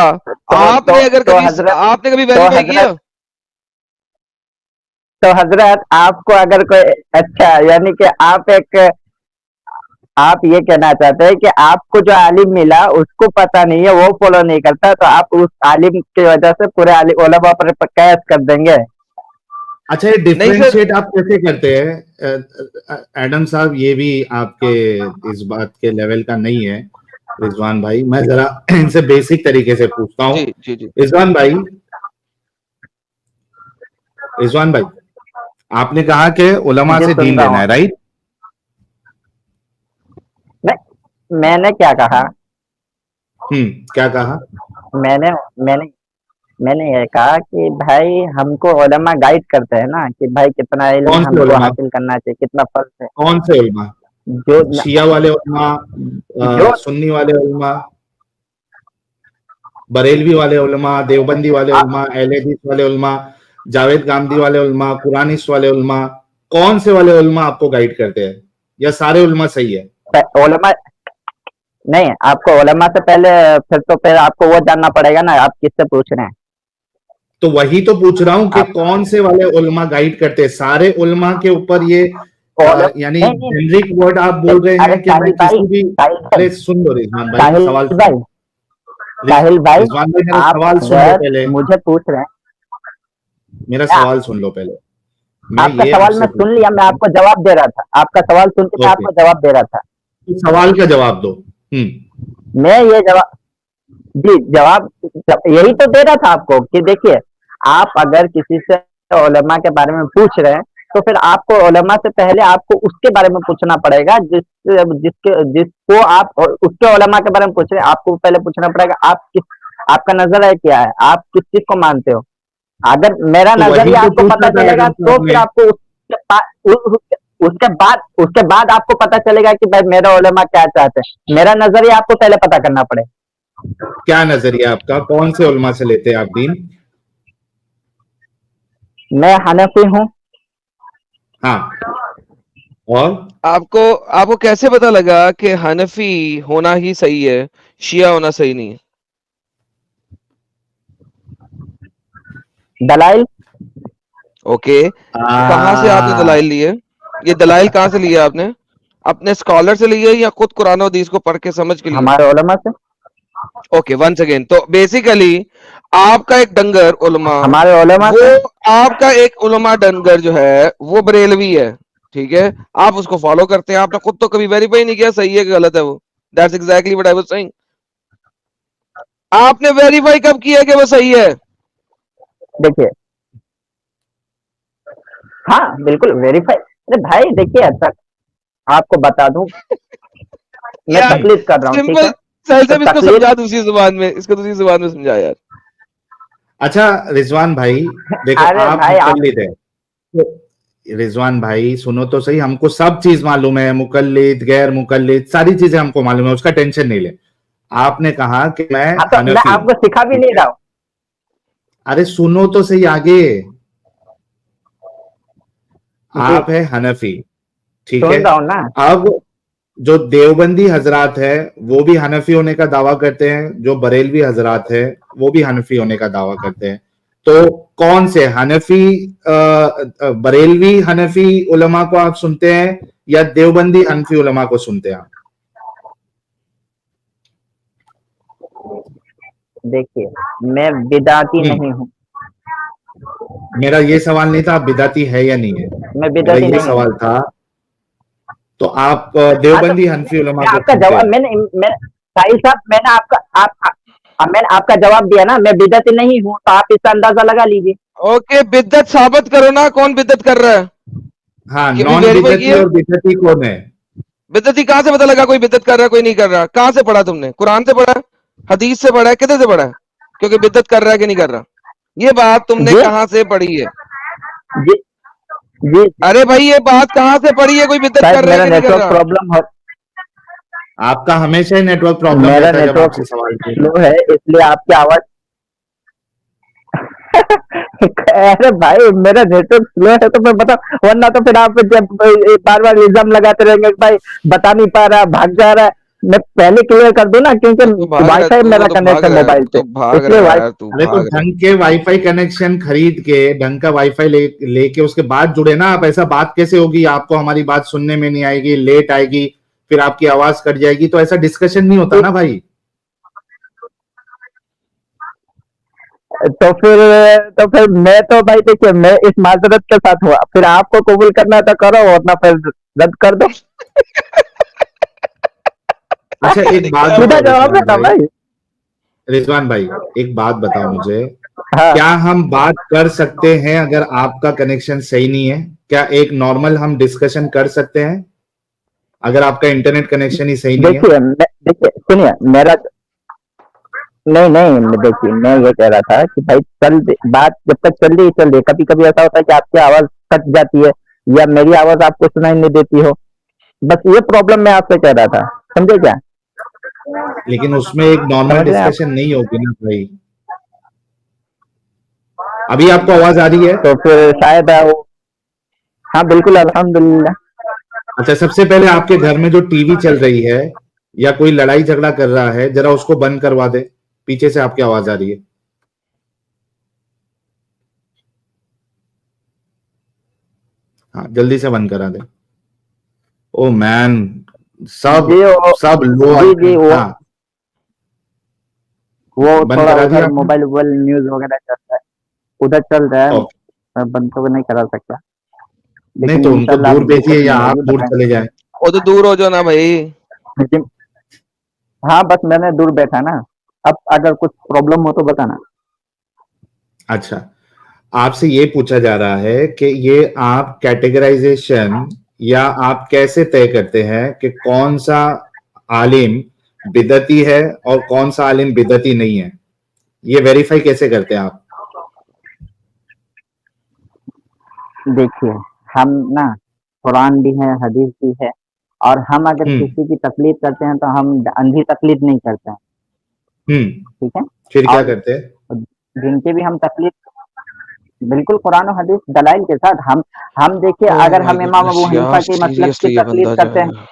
आपने अगर कभी आपने कभी वेरीफाई किया? तो हजरत, आपको अगर कोई, अच्छा, यानी कि आप ये कहना चाहते हैं कि आपको जो आलिम मिला उसको पता नहीं है, वो फॉलो नहीं करता, तो आप उस आलिम की वजह से पूरे उलमा पर कैस कर देंगे। अच्छा, ये डिफरेंशिएट आप कैसे करते हैं एडम साहब? ये भी आपके इस बात के लेवल का नहीं है रिजवान भाई। मैं जरा इनसे बेसिक तरीके से पूछता हूँ। जी जी। रिजवान भाई, आपने कहा कि उलमा से दीन लेना है, राइट? मैंने क्या कहा? क्या कहा? मैंने ये कहा कि भाई हमको उलमा गाइड करते हैं ना कि भाई कितना इल्म हमको हासिल करना चाहिए, कितना फर्ज है। कौन से उलमा? जो शिया वाले उलमा, सुन्नी वाले उलमा, बरेलवी वाले उलमा, देवबंदी वाले उलमा, अहले हदीस वाले उलमा, जावेद गामदी वाले उलमा, कुरानिस्ट वाले उलमा, कौन से वाले उलमा आपको गाइड करते हैं, या सारे उलमा सही है? उलमा नहीं, आपको उलमा से पहले फिर आपको वो जानना पड़ेगा ना, आप किससे पूछ रहे हैं। तो वही तो पूछ रहा हूँ कि कौन से वाले उलमा गाइड करते हैं? सारे उलमा के ऊपर ये यानी जेनरिक वर्ड आप बोल रहे हैं कि मैं किसी भी, अरे सुन लो रिजवान भाई, सवाल साहिल भाई, मेरा सवाल सुन लो पहले। मुझे पूछ रहे हैं, मेरा सवाल सुन लो पहले। आपका सवाल मैं सुन लिया, मैं आपको जवाब दे रहा था। आपका सवाल सुन के मैं आपको जवाब दे रहा था। सवाल का जवाब दो। मैं ये जवाब, जी जवाब यही तो दे रहा था आपको कि देखिए, आप अगर किसी से उलमा के बारे में पूछ रहे हैं तो फिर आपको उलमा से पहले आपको उसके बारे में पूछना पड़ेगा, जिसको आप उसके उलमा के बारे में पूछ रहे हैं, आपको पहले पूछना पड़ेगा आपका नजरिया क्या है, आप किस चीज को मानते हो। अगर मेरा तो वही नजरिया तो आपको पूछना पता था चलेगा रजत तो साहब फिर ने। आपको उसके बाद आपको पता चलेगा कि भाई मेरा उलमा क्या चाहते हैं। मेरा नजरिया आपको पहले पता करना पड़ेगा। क्या नजरिया आपका, कौन से उलमा से लेते हैं आप दीन? मैं हनफी हूँ। हाँ, और आपको आपको कैसे पता लगा कि हनफी होना ही सही है, शिया होना सही नहीं है? दलाइल। ओके, कहाँ से आपने दलाइल लिए? ये दलाइल कहाँ से लिए आपने? अपने स्कॉलर से लिए या खुद कुरान और हदीस को पढ़ के समझ के लिए? हमारे उलमा से। ओके, वंस अगेन, तो बेसिकली आपका एक डंगर उलमा, हमारे उलमा से। वो आपका एक उलमा डंगर जो है वो बरेलवी है, ठीक है, आप उसको फॉलो करते हैं, आपने खुद तो कभी वेरीफाई नहीं किया सही है कि गलत है वो। That's exactly what I was saying. आपने वेरीफाई कब किया कि वो सही है? देखिए, हाँ बिल्कुल वेरीफाई। अरे भाई देखिए, अच्छा आपको बता दूं, मैं यार तकलीफ कर रहा हूँ, ठीक सिंपल, है। सर तो साहब इसको तकलीफ, समझा दूसरी जुबान में, इसको दूसरी जुबान में समझा यार। अच्छा रिजवान भाई, देखो अरे आप भाई आप, मुकल्लिद है। रिजवान भाई सुनो तो सही, हमको सब चीज मालूम है, मुकल्लिद गैर मुकल्लिद सारी चीजें हमको मालूम है, उसका टेंशन नहीं ले। आपने कहा कि मैं हाँ तो मैं हनफी हूं, आपको सिखा भी ठीक नहीं है? रहा हूँ। अरे सुनो तो सही आगे। जी, आप है हनफी, ठीक है? सुन रहा हूँ ना। अब जो देवबंदी हजरात है वो भी हनफी होने का दावा करते हैं, जो बरेलवी हजरात है वो भी हनफी होने का दावा करते हैं। तो कौन से हनफी, बरेलवी हनफी उलमा को आप सुनते हैं या देवबंदी हनफी उलमा को सुनते हैं आप? देखिए, मैं बिदाती नहीं हूँ। मेरा ये सवाल नहीं था आप बिदाती है या नहीं है, मैं मेरा बिदाती ये नहीं हूँ। सवाल था तो आप हाँ तो देवबंदी हनफी उलमा मैं को आपका सुनते जवाब, हैं? मैंने साहिल साहब, मैंने आपका जवाब दिया ना, मैं बिदअती नहीं हूँ, तो आप इसका अंदाजा लगा लीजिए। ओके, बिद्दत साबित करो ना, कौन बिद्दत कर रहा है? हाँ, कभी नॉन वेरीफाई बिदती किया? और बिदती कौन है? बिद्दती कहाँ से पता लगा कोई बिद्दत कर रहा है कोई नहीं कर रहा? कहाँ से पढ़ा तुमने? कुरान से पढ़ा है, हदीस से पढ़ा है, किधर से पढ़ा है क्योंकि बिद्दत कर रहा है कि नहीं कर रहा? ये बात तुमने जी कहाँ से पढ़ी है? जी जी। अरे भाई ये बात कहाँ से पढ़ी है, कोई बिद्दत शायद कर रहा है मेरा कि नहीं कर नेटवर्क रहा? प्रॉब्लम हो, आपका हमेशा ही नेटवर्क प्रॉब्लम मेरा रहता है जब नेटवर्क आपसे सवाल पूछते स्लो है इसलिए आपकी आवाज अरे भाई मेरा नेटवर्क स्लो है तो मैं बता, वरना तो फिर आप जब बार बार इल्जाम लगाते रहेंगे कि भाई बता नहीं पा रहा, भाग जा रहा है। मैं पहले क्लियर कर दूं ना, क्योंकि तू भाग रहा है, वाईफाई मेरा तू कनेक्ट भाग है रहा है, मोबाइल से, तू भाग इसलिए रहा है वाई यार, तू अरे तो भाग रहा है। ढंग के वाईफाई कनेक्शन खरीद के ढंग का वाईफाई लेके उसके बाद जुड़े ना आप। ऐसा बात कैसे होगी, आपको हमारी बात सुनने में नहीं आएगी, लेट आएगी, फिर आपकी आवाज कट जाएगी, तो ऐसा डिस्कशन नहीं होता ना भाई। तो फिर मैं तो भाई देखिए, मैं इस माजरत के साथ हुआ, फिर आपको कबूल करना है तो करो, वरना फिर रद्द कर दो। अच्छा एक अरे बात क्या सीधा बताओ बात जवाब है रिजवान ना भाई, भाई। रिजवान भाई एक बात बताओ मुझे, हाँ क्या हम बात कर सकते हैं अगर आपका कनेक्शन सही नहीं है? क्या एक नॉर्मल हम डिस्कशन कर सकते हैं अगर आपका इंटरनेट कनेक्शन ही सही नहीं है? देखिए सुनिए मेरा, नहीं नहीं, देखिए मैं ये कह रहा था कि भाई बात जब तक चल रही चल रही, कभी कभी ऐसा होता है कि आपकी आवाज कट जाती है या मेरी आवाज आपको सुनाई नहीं देती हो, बस ये प्रॉब्लम मैं आपसे कह रहा था, समझे क्या? लेकिन उसमें एक नॉर्मल समझ रहे हैं आप? डिस्कशन नहीं होगी ना भाई। अभी आपको आवाज आ रही है? तो फिर शायद वो, हाँ बिल्कुल अल्हम्दुलिल्लाह। अच्छा सबसे पहले आपके घर में जो टीवी चल रही है या कोई लड़ाई झगड़ा कर रहा है, जरा उसको बंद करवा दे, पीछे से आपकी आवाज आ रही है। हाँ जल्दी से बंद करा दे। ओ मैन, सब जी सब लो जी जी, हाँ वो बंद थोड़ा करा दिया उधर आपने? मोबाइल वोबाइल न्यूज वगैरह चल रहा है, उधर चल रहा है। ओके, मैं बंद तो नहीं करा सकता, नहीं लेकिन तो उनको इंशाल्लाह दूर अब भेजिए दिक्कत या नहीं आप होगी, दूर बताएं। चले जाए। वो तो दूर हो जाओ ना भाई। लेकिन हाँ, बस मैंने दूर बैठा ना, अब अगर कुछ प्रॉब्लम हो तो बताना। अच्छा आपसे ये पूछा जा रहा है कि ये आप कैटेगराइजेशन या आप कैसे तय करते हैं कि कौन सा आलिम बिदती है और कौन सा आलिम बिदती नहीं है, ये वेरीफाई कैसे करते हैं आप? देखिए, हम ना कुरान भी है, हदीस भी है, और हम अगर किसी की तकलीफ करते हैं तो हम अंधी तकलीफ नहीं करते हैं, ठीक है। फिर क्या और करते हैं? जिनकी भी हम तकलीफ, बिल्कुल कुरान और हदीस दलाइल के साथ हम देखिए, अगर हम इमाम अबू हनीफा की मतलब की तकलीफ करते हैं,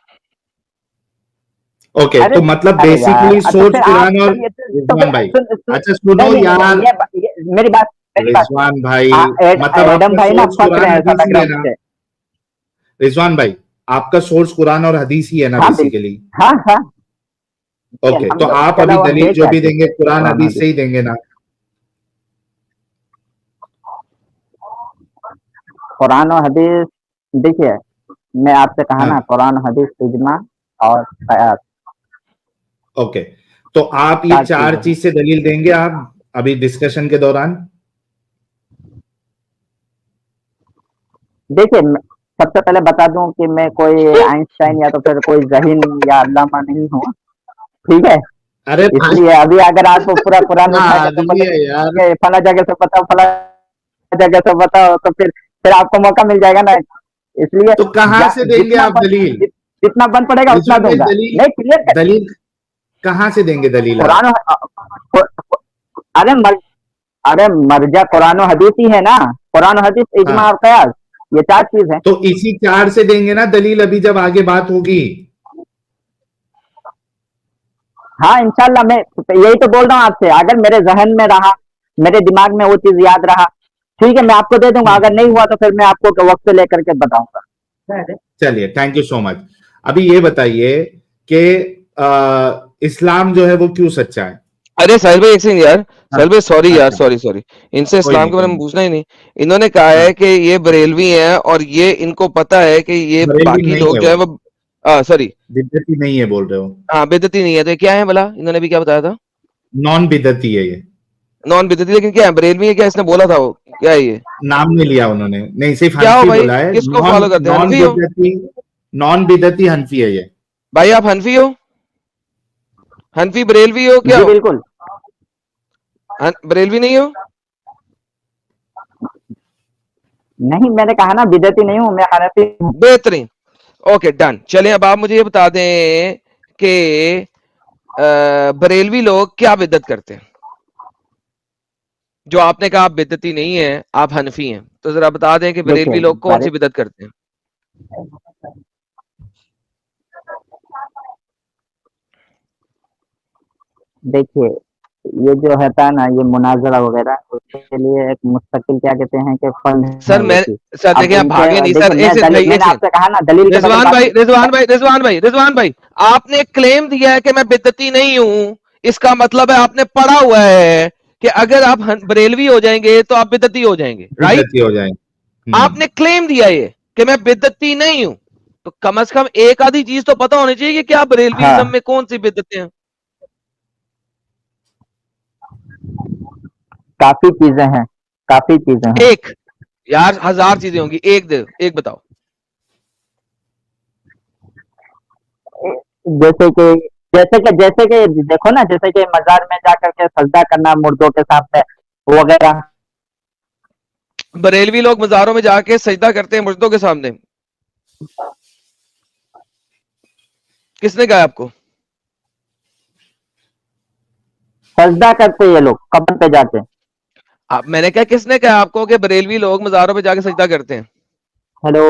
ओके, अरे तो मतलब अरे यार, बेसिकली अच्छा सोर्स फिर आप कुरान और चलिए, तो रिजवान भाई, अच्छा सुनो नहीं नहीं यार, नहीं, ये मेरी बात रिजवान भाई, मतलब एडम आपका भाई ना सोर्स फंस कुरान रहे हैं, ऐसा हदीस लग ही रहा है है ना? मुझे। रिजवान भाई, आपका सोर्स कुरान और हदीस ही है ना हाँ बेसिकली? हाँ हाँ, ओके, तो आप चला अभी हुआ दलील है जो क्या भी चीज, देंगे कुरान कुरान हदीस हदीस। से ही देंगे ना? कुरान और हदीस, देखिए मैं आपसे कहा हाँ, ना, कुरान हदीस इजमा और कयास, ओके, तो आप ये 4 चार चीजें हैं। चीज से दलील देंगे आप अभी डिस्कशन के दौरान? देखिए सबसे पहले बता दूं कि मैं कोई आइंस्टाइन या तो फिर कोई जहीन या अल्लामा नहीं हूँ, ठीक है। अरे भाई, इसलिए अभी अगर आप पूरा कुरान क्या उठा के तो आदमी है यार। बोलेंगे फला जगह से बताओ, फला जगह से बताओ, तो फिर आपको मौका मिल जाएगा ना। इसलिए तो कहाँ से देंगे आप दलील? जितना बन पड़ेगा उतना रिजवान भाई, दूंगा। दलील, नहीं क्लियर कर, दलील कहाँ से देंगे दलील आप? कुरान, अरे अरे मर्जा कुरान और हदीस ही है ना, कुरान और हदीस इजमा हाँ, और कयास, ये 4 चीज है। तो इसी चार से देंगे ना दलील अभी जब आगे बात होगी? हाँ इंशाल्लाह, मैं यही तो बोल रहा हूँ आपसे, अगर मेरे जहन में रहा, मेरे दिमाग में वो चीज याद रहा, ठीक है मैं आपको दे दूंगा, अगर नहीं हुआ तो फिर मैं आपको वक्त से लेकर के बताऊंगा। चलिए, थैंक यू सो मच। अभी ये बताइए कि इस्लाम जो है वो क्यों सच्चा है? अरे साहिल भाई एक सेकंड यार, साहिल भाई सॉरी यार, अच्छा, सॉरी, इनसे कोई इस्लाम नहीं, के कोई बारे में नहीं। पूछना ही नहीं। इन्होंने कहा है हाँ, कि ये बरेलवी हैं और ये इनको पता है कि ये बरेलवी बाकी नहीं लोग है जो है वो, वो सॉरी, बिदती नहीं है बोल रहे हो? हाँ बेदती नहीं है, तो ये क्या है भला? इन्होंने भी क्या बताया था? नॉन बिदती है ये। नॉन बेदती, लेकिन क्या है, बरेलवी है क्या? इसने बोला था वो, क्या है ये? नाम नहीं लिया उन्होंने, नहीं सिर्फ क्या हो हनफी भाई, बोला है। किसको नॉन फॉलो करते हैं, नॉन हनफी हो? बिदती, नॉन बिदती हनफी है ये। भाई आप हनफी हो? हनफी बरेलवी हो क्या जी हो? बिल्कुल, बरेलवी नहीं हो? नहीं मैंने कहा ना बिदती नहीं हूँ, मैं हनफी हूँ। बेहतरीन, ओके डन। चलिए अब आप मुझे ये बता दें कि बरेलवी लोग क्या बिदत करते हैं? जो आपने कहा आप बिदती नहीं है, आप हनफी हैं, तो जरा बता दें कि बरेलवी देखिए लोग कौन सी बिदत करते हैं? देखिए ये जो होता है ना, ये मुनाजरा वगैरह, उसके लिए एक मुस्तकिल क्या कहते हैं कि फंड है सर वो मैं, चीज। सर अब देखिए आप उनसे भागे नहीं सर, देखिए, एक सेकंड भाई, एक मैंने सेकंड। आपसे कहा ना दलील के बगैर रिजवान बात भाई, नहीं। रिजवान भाई, आपने क्लेम दिया है कि मैं बिदती नहीं हूं, इसका मतलब है आपने पढ़ा हुआ है कि अगर आप बरेलवी हो जाएंगे तो आप बिदती हो जाएंगे, राइट? बिदती हो जाएंगे। आपने क्लेम दिया ये कि मैं बिदती नहीं हूं, तो कम से कम एक आधी चीज तो पता होनी चाहिए कि क्या बरेलवीइज्म हाँ में कौन सी बिदतें हैं। काफी चीजें हैं, काफी चीजें हैं। एक, यार 1000 चीजें होंगी, एक दे, एक बताओ। जैसे कि देखो ना, जैसे कि मजार में जाकर के सजदा करना मुर्दों के सामने वगैरह। बरेलवी लोग मजारों में जाके सजदा करते हैं मुर्दों के सामने, किसने कहा आपको? सजदा करते ये लोग कब्र पे जाके। आप, मैंने कहा किसने कहा आपको कि बरेलवी लोग मजारों पे जाके सजदा करते हैं? हेलो,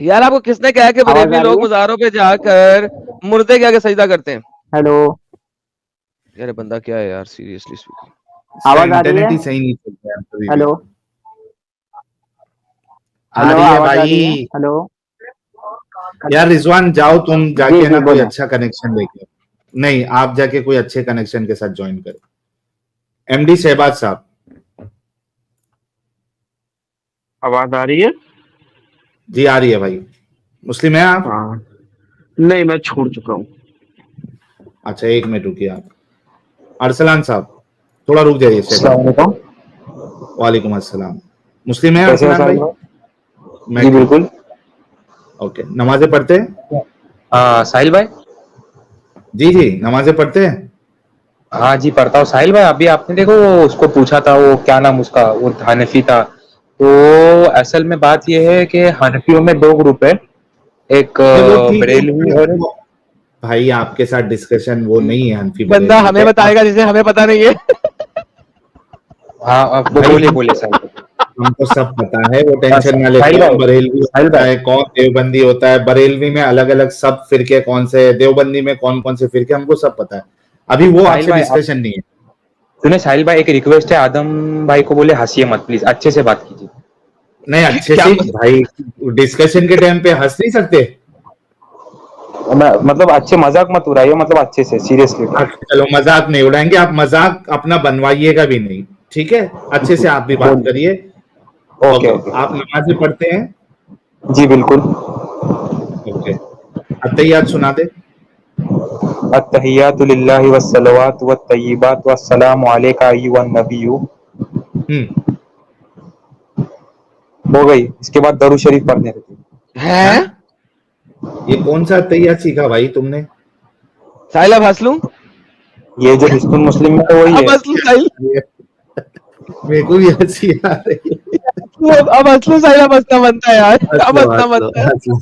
यार आपको किसने कहा कि आवाज बरेलवी आ रही लोग है? मजारों पे जाकर मुर्दे के आगे सजदा करते हैं? हेलो, यार बंदा क्या है यार, सीरियसली स्पीकिंग। इसका आवाज आ रही है? इंटरनेट ही सही नहीं चल रहा है कभी भी। हेलो आ हेलो, रही है आवाज आ रही है? भाई। हेलो, यार रिजवान, जाओ तुम जी जाके जी ना कोई बोले। अच्छा कनेक्शन लेके, नहीं आप जाके कोई अच्छे कनेक्शन के साथ ज्वाइन करो। एमडी शहबाज साहब। आवाज आ रही है? जी आ रही है भाई। मुस्लिम है आप? हाँ, नहीं मैं छोड़ चुका हूँ। अच्छा, एक मिनट रुकिए आप। अरसलान साहब। थोड़ा रुक जाइए शेख। अस्सलाम वालेकुम। वालेकुम अस्सलाम। मुस्लिम है कैसे हैं अरसलान साहिल भाई? भाई? मैं जी ठीक। बिल्कुल। ओके, नमाजें पढ़ते हैं? साहिल भाई? जी जी, नमाजें पढ़ते हैं। हाँ जी पढ़ता हूँ। साहिल भाई अभी आपने देखो वो उसको पूछा था, वो क्या नाम उसका, वो हनफी था। तो असल में बात यह है कि हनफियों में दो ग्रुप है, एक नहीं वो ठीक है बरेलवी और भाई, आपके साथ डिस्कशन वो नहीं है हनफी बंदा बरेलवी हमें पे। बताएगा जिसे हमें पता नहीं है। हाँ वो भाई बोलिए बोलिए साहिल भाई। हमको सब पता है, वो टेंशन ना ले। साहिल कौन भाई, बरेलवी साहिल होता भाई, है, कौन देवबंदी होता है, बरेलवी में अलग अलग सब फिरके कौन से है, देवबंदी में कौन कौन से फिरके, हमको सब पता है। अभी वो साहिल आपसे भाई आप डिस्कशन नहीं है। सुने। साहिल भाई एक रिक्वेस्ट है, आदम भाई को बोले हंसिए मत प्लीज, अच्छे से बात कीजिए। नहीं अच्छे क्या से भाई, डिस्कशन के टाइम पे हंस नहीं सकते। मतलब अच्छे मजाक मत उड़ाइए, मतलब अच्छे से सीरियसली। अच्छा, चलो मजाक नहीं उड़ाएंगे, आप मजाक अपना बनवाइएगा भी नहीं, ठीक है? अच्छे से आप भी बात बोलिए। करिए। Okay okay, okay. आप नमाजें पढ़ते हैं? जी बिल्कुल। ओके, अत्तहियात सुना दे। अत्तहियातु लिल्लाहि वस्सलावातु वत्तय्यिबातु वस्सलामु अलैका अय्युहन नबिय्यु। हम्म। हो गई, इसके बाद दरूद शरीफ पढ़ने रहती हैं? हाँ, ये कौन सा अत्तहियात सीखा भाई तुमने? साहिल अब हंस लूं? ये जो हिस्टुल मुस्लिम में तो वही अब है। हंस लूं साहिल? मेरे को भी हंसी आ रही है। अब हंस लूं साहिल? अब हंसना बनता है यार, हंस अब लो हंसना हंस लो बनता है। हंस लो।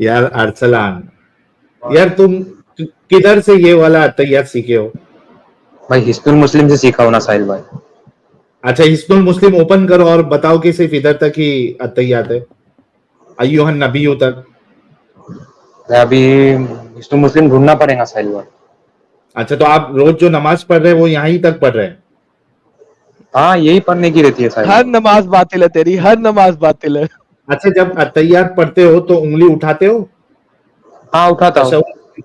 यार अरसलान, यार तुम किधर से ये वाला अत्तहियात सीखे हो? भाई हिस्टुल मुस्लिम से सीखा हो ना साहिल भाई। अच्छा, हिस्नुल मुस्लिम ओपन करो और बताओ कि सिर्फ इधर तक ही अत्तहियात है, अय्युहन नबिय्यु तक। अभी हिस्टुल मुस्लिम ढूंढना पड़ेगा साहिल भाई। अच्छा, तो आप रोज जो नमाज पढ़ रहे हैं वो यहीं तक पढ़ रहे हैं? हाँ यही पढ़ने की रहती है साहिल हर भाई। नमाज बातिल है तेरी, हर नमाज बातिल है। अच्छा, जब अत्तहियात पढ़ते हो तो उंगली उठाते हो? हाँ उठाता हूँ। तशहुद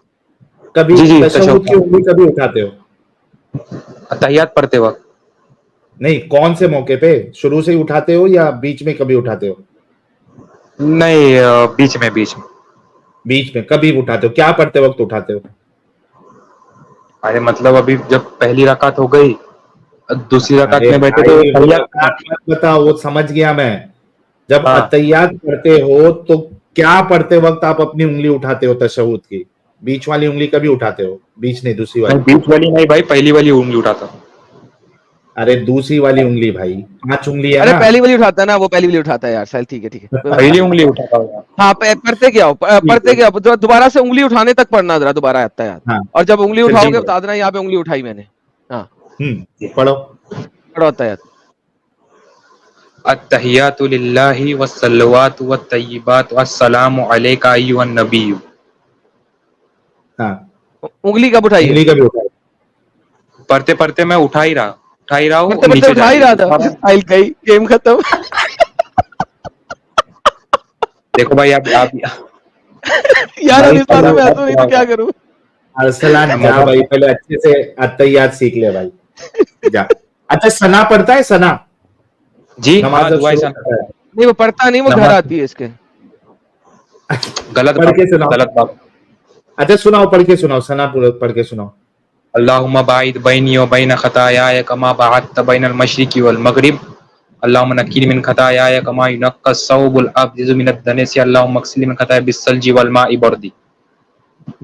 कभी, जी जी तशहुद की उंगली कभी उठाते हो? तहियात पढ़ते वक्त। नहीं, कौन से मौके पे, शुरू से ही उठाते हो या बीच में कभी उठाते हो? नहीं बीच में बीच में। बीच में कभी उठाते हो? क्या पढ़ते वक्त उठाते हो? अरे मतलब अभी जब पहली रकात हो गई, दूसरी रकात अरे में बैठे तो भाई वो तहियात। रकात मत बताओ, वो समझ गया मैं। जब हाँ अत्तहियात पढ़ते हो तो क्या पढ़ते वक्त आप अपनी उंगली उठाते हो तशहुद की? बीच वाली उंगली कभी उठाते हो? बीच नहीं, दूसरी नहीं वाली। बीच वाली नहीं भाई, पहली वाली उंगली उठाता हूँ। अरे दूसरी वाली उंगली भाई, 5 उंगली है अरे ना। पहली वाली उठाता है ना, वो पहली वाली उठाता है यार साहिल, ठीक है ठीक है, कोई बात पहली नहीं। उंगली उठाता हूँ यार। हाँ पढ़ते क्या हो, पढ़ते क्या हो, दोबारा से उंगली उठाने तक पढ़ना जरा, दोबारा आता है यार। हाँ, और जब उंगली फिर उठाओगे देखो। बता देना यहाँ पे उंगली उठाई मैंने। हाँ पढ़ो। पढ़ो आता है। अत्तहियातु लिल्लाहि वस्सलावातु वत्तय्यिबातु अस्सलामु अलैका अय्युहन नबिय्यु। हाँ, उंगली कब उठाई है? उंगली कभी उठाओ। पढ़ते पढ़ते मैं उठा ही रहा हूँ, पढ़ते पढ़ते नीचे उठा जा ही रही रहा है। था, साहिल गई, गेम खत्म। देखो भाई आप यार अब भाई इस बात में मैं अब हंसूं नहीं क्या तो क्या होगा? करूं? अरसलान जा मजाक। भाई, पहले अच्छे से अत्तहियात सीख ले भाई, जा। अच्छा, सना पढ़ता है? सना जी नमाज हाँ जब दुआ शुरू ऐसा करता है, नहीं वो पढ़ता नहीं, वो घर नमाज आती है इसके। गलत पढ़ बात, के सुनाओ। गलत बात। अच्छा सुनाओ, पढ़ के सुनाओ, सना पूरा पढ़ के सुनाओ। अल्लाहुम्मा बाइद बैनी व बैन खतायाय कमा बअदत बैनल मशरिक़ि वल मग़रिब। अल्लाहुम्मा नक्किनी मिन खतायाय कमा युनक्का सौबुल अब्यज़ु मिनद दनस। अल्लाहुम्मा अग़सिलनी मिन खतायाय बिस्सल्जि वल माइ बर्दी।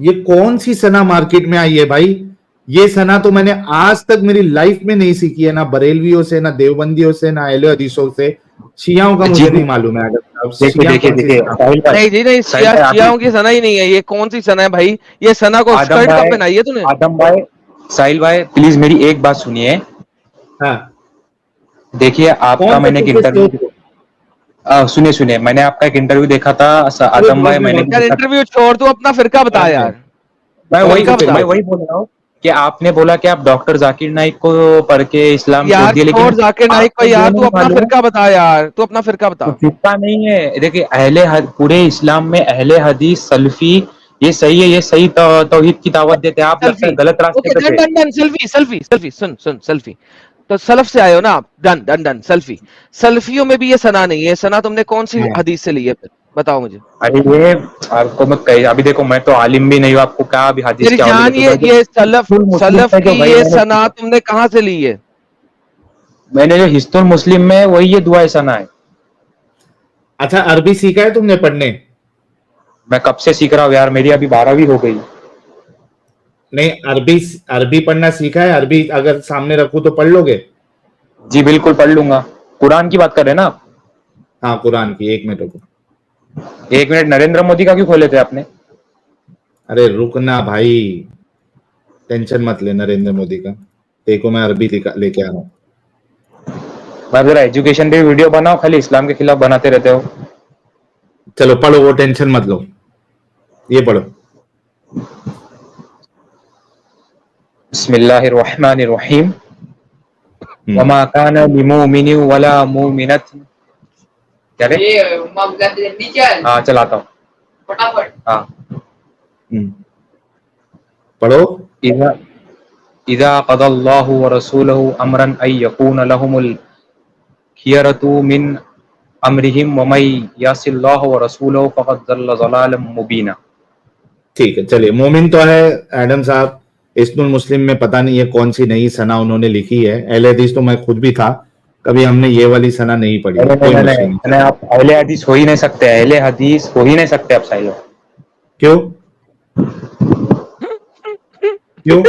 ये कौन सी सना मार्केट में आई है भाई? ये सना तो मैंने आज तक मेरी लाइफ में नहीं सीखी है, ना बरेलवियों से, ना देवबंदियों से, ना अहले हदीसों से। शियाओं का जी मुझे नहीं मालूम है। अगर देखिए शिया देखिए कौन सी देखिए सना? साहिल भाई, नहीं जी नहीं, साहिल भाई शियाओं की सना ही नहीं है ये। कौन सी सना है भाई? ये सना को आदम स्कर्ट कब भाई, पहनाई है तूने? आदम भाई, साहिल भाई प्लीज मेरी एक बात सुनिए। हाँ, देखिए आपका कौन सा मैंने एक किससे इंटरव्यू, स्टोर? सुनिए सुनिए, मैंने आपका एक इंटरव्यू देखा था अरे आदम भाई, बाद में मैंने बाद भी यार देखा। इंटरव्यू छोड़, तू अपना फिरका बता बाद में यार। कौन सा फिर? बता। मैं वही बोल रहा हूँ कि आपने बोला कि आप डॉक्टर जाकिर नाइक को पढ़ के इस्लाम छोड़ यार दिया, लेकिन छोड़ जाकिर नाइक को आपको ये यार, तू नहीं अपना मालूम। फिरका बता यार, तू अपना फिरका तो बता। फिरका नहीं है, देखिए पूरे इस्लाम में अहले हदीस सलफी ये सही है, ये सही तौहीद की दावत देते हैं। आप लगता है सेल्फी। गलत रास्ते ओके पे डन थे। डन डन, सेल्फी सेल्फी सेल्फी, सुन सुन सेल्फी। तो सलफ से आए हो ना आप, डन डन डन, सेल्फी। सल्फियों में भी ये सना नहीं है। सना तुमने कौन सी हाँ, हदीस से ली है फिर बताओ मुझे। अरे ये आपको मैं कही, अभी देखो मैं तो आलिम भी नहीं हूँ, आपको क्या अभी हदीस मेरी क्या जान, ये सलफ जो की भाई ये मैंने सना तुमने कहाँ से ली है? जो हिस्तुल मुस्लिम में वही ये दुआ सना है। अच्छा, अरबी सीखा है तुमने पढ़ने? मैं कब से सीख रहा हूँ यार, मेरी अभी 12वीं हो गई। नहीं, अरबी अरबी पढ़ना सीखा है? अरबी अगर सामने रखूं तो पढ़ लोगे? जी बिल्कुल पढ़ लूंगा। कुरान की बात कर रहे हैं ना आप? हाँ, कुरान की। 1 मिनट रुको। 1 मिनट, नरेंद्र मोदी का क्यों खोले थे आपने? अरे रुकना भाई, टेंशन मत ले नरेंद्र मोदी का। देखो मैं अरबी लेके आ रहा हूँ। मैं जरा एजुकेशन पे वीडियो बनाओ, खाली इस्लाम के खिलाफ बनाते रहते हो। चलो पढ़ो, वो टेंशन मत लो, ये पढ़ो। बिस्मिल्लाहिर्रहमानिर्रहीम। वमा काना लिमुमिनिन वला मुमिनतिन। क्या रे? हाँ चलाता हूँ फटाफट। हाँ पढ़ो। इज़ा इज़ा क़ज़ल्लाहु व रसूलुहु अमरन अन यकून लहुमुल खियरतु मिन अमरिहिम व मय यासिल्लाहु व रसूलुहु फ़क़द ज़ल्ल ज़लालन मुबीना। ठीक है, चलिए। मोमिन तो है एडम साहब। इस्नुल मुस्लिम में पता नहीं है कौन सी नई सना उन्होंने लिखी है। अहले हदीस तो मैं खुद भी था, कभी हमने ये वाली सना नहीं पढ़ी। कोई मुस्लिम नहीं, आप अहले हदीस हो ही नहीं सकते, अहले हदीस हो ही नहीं सकते आप साहिल। क्यों? क्यों?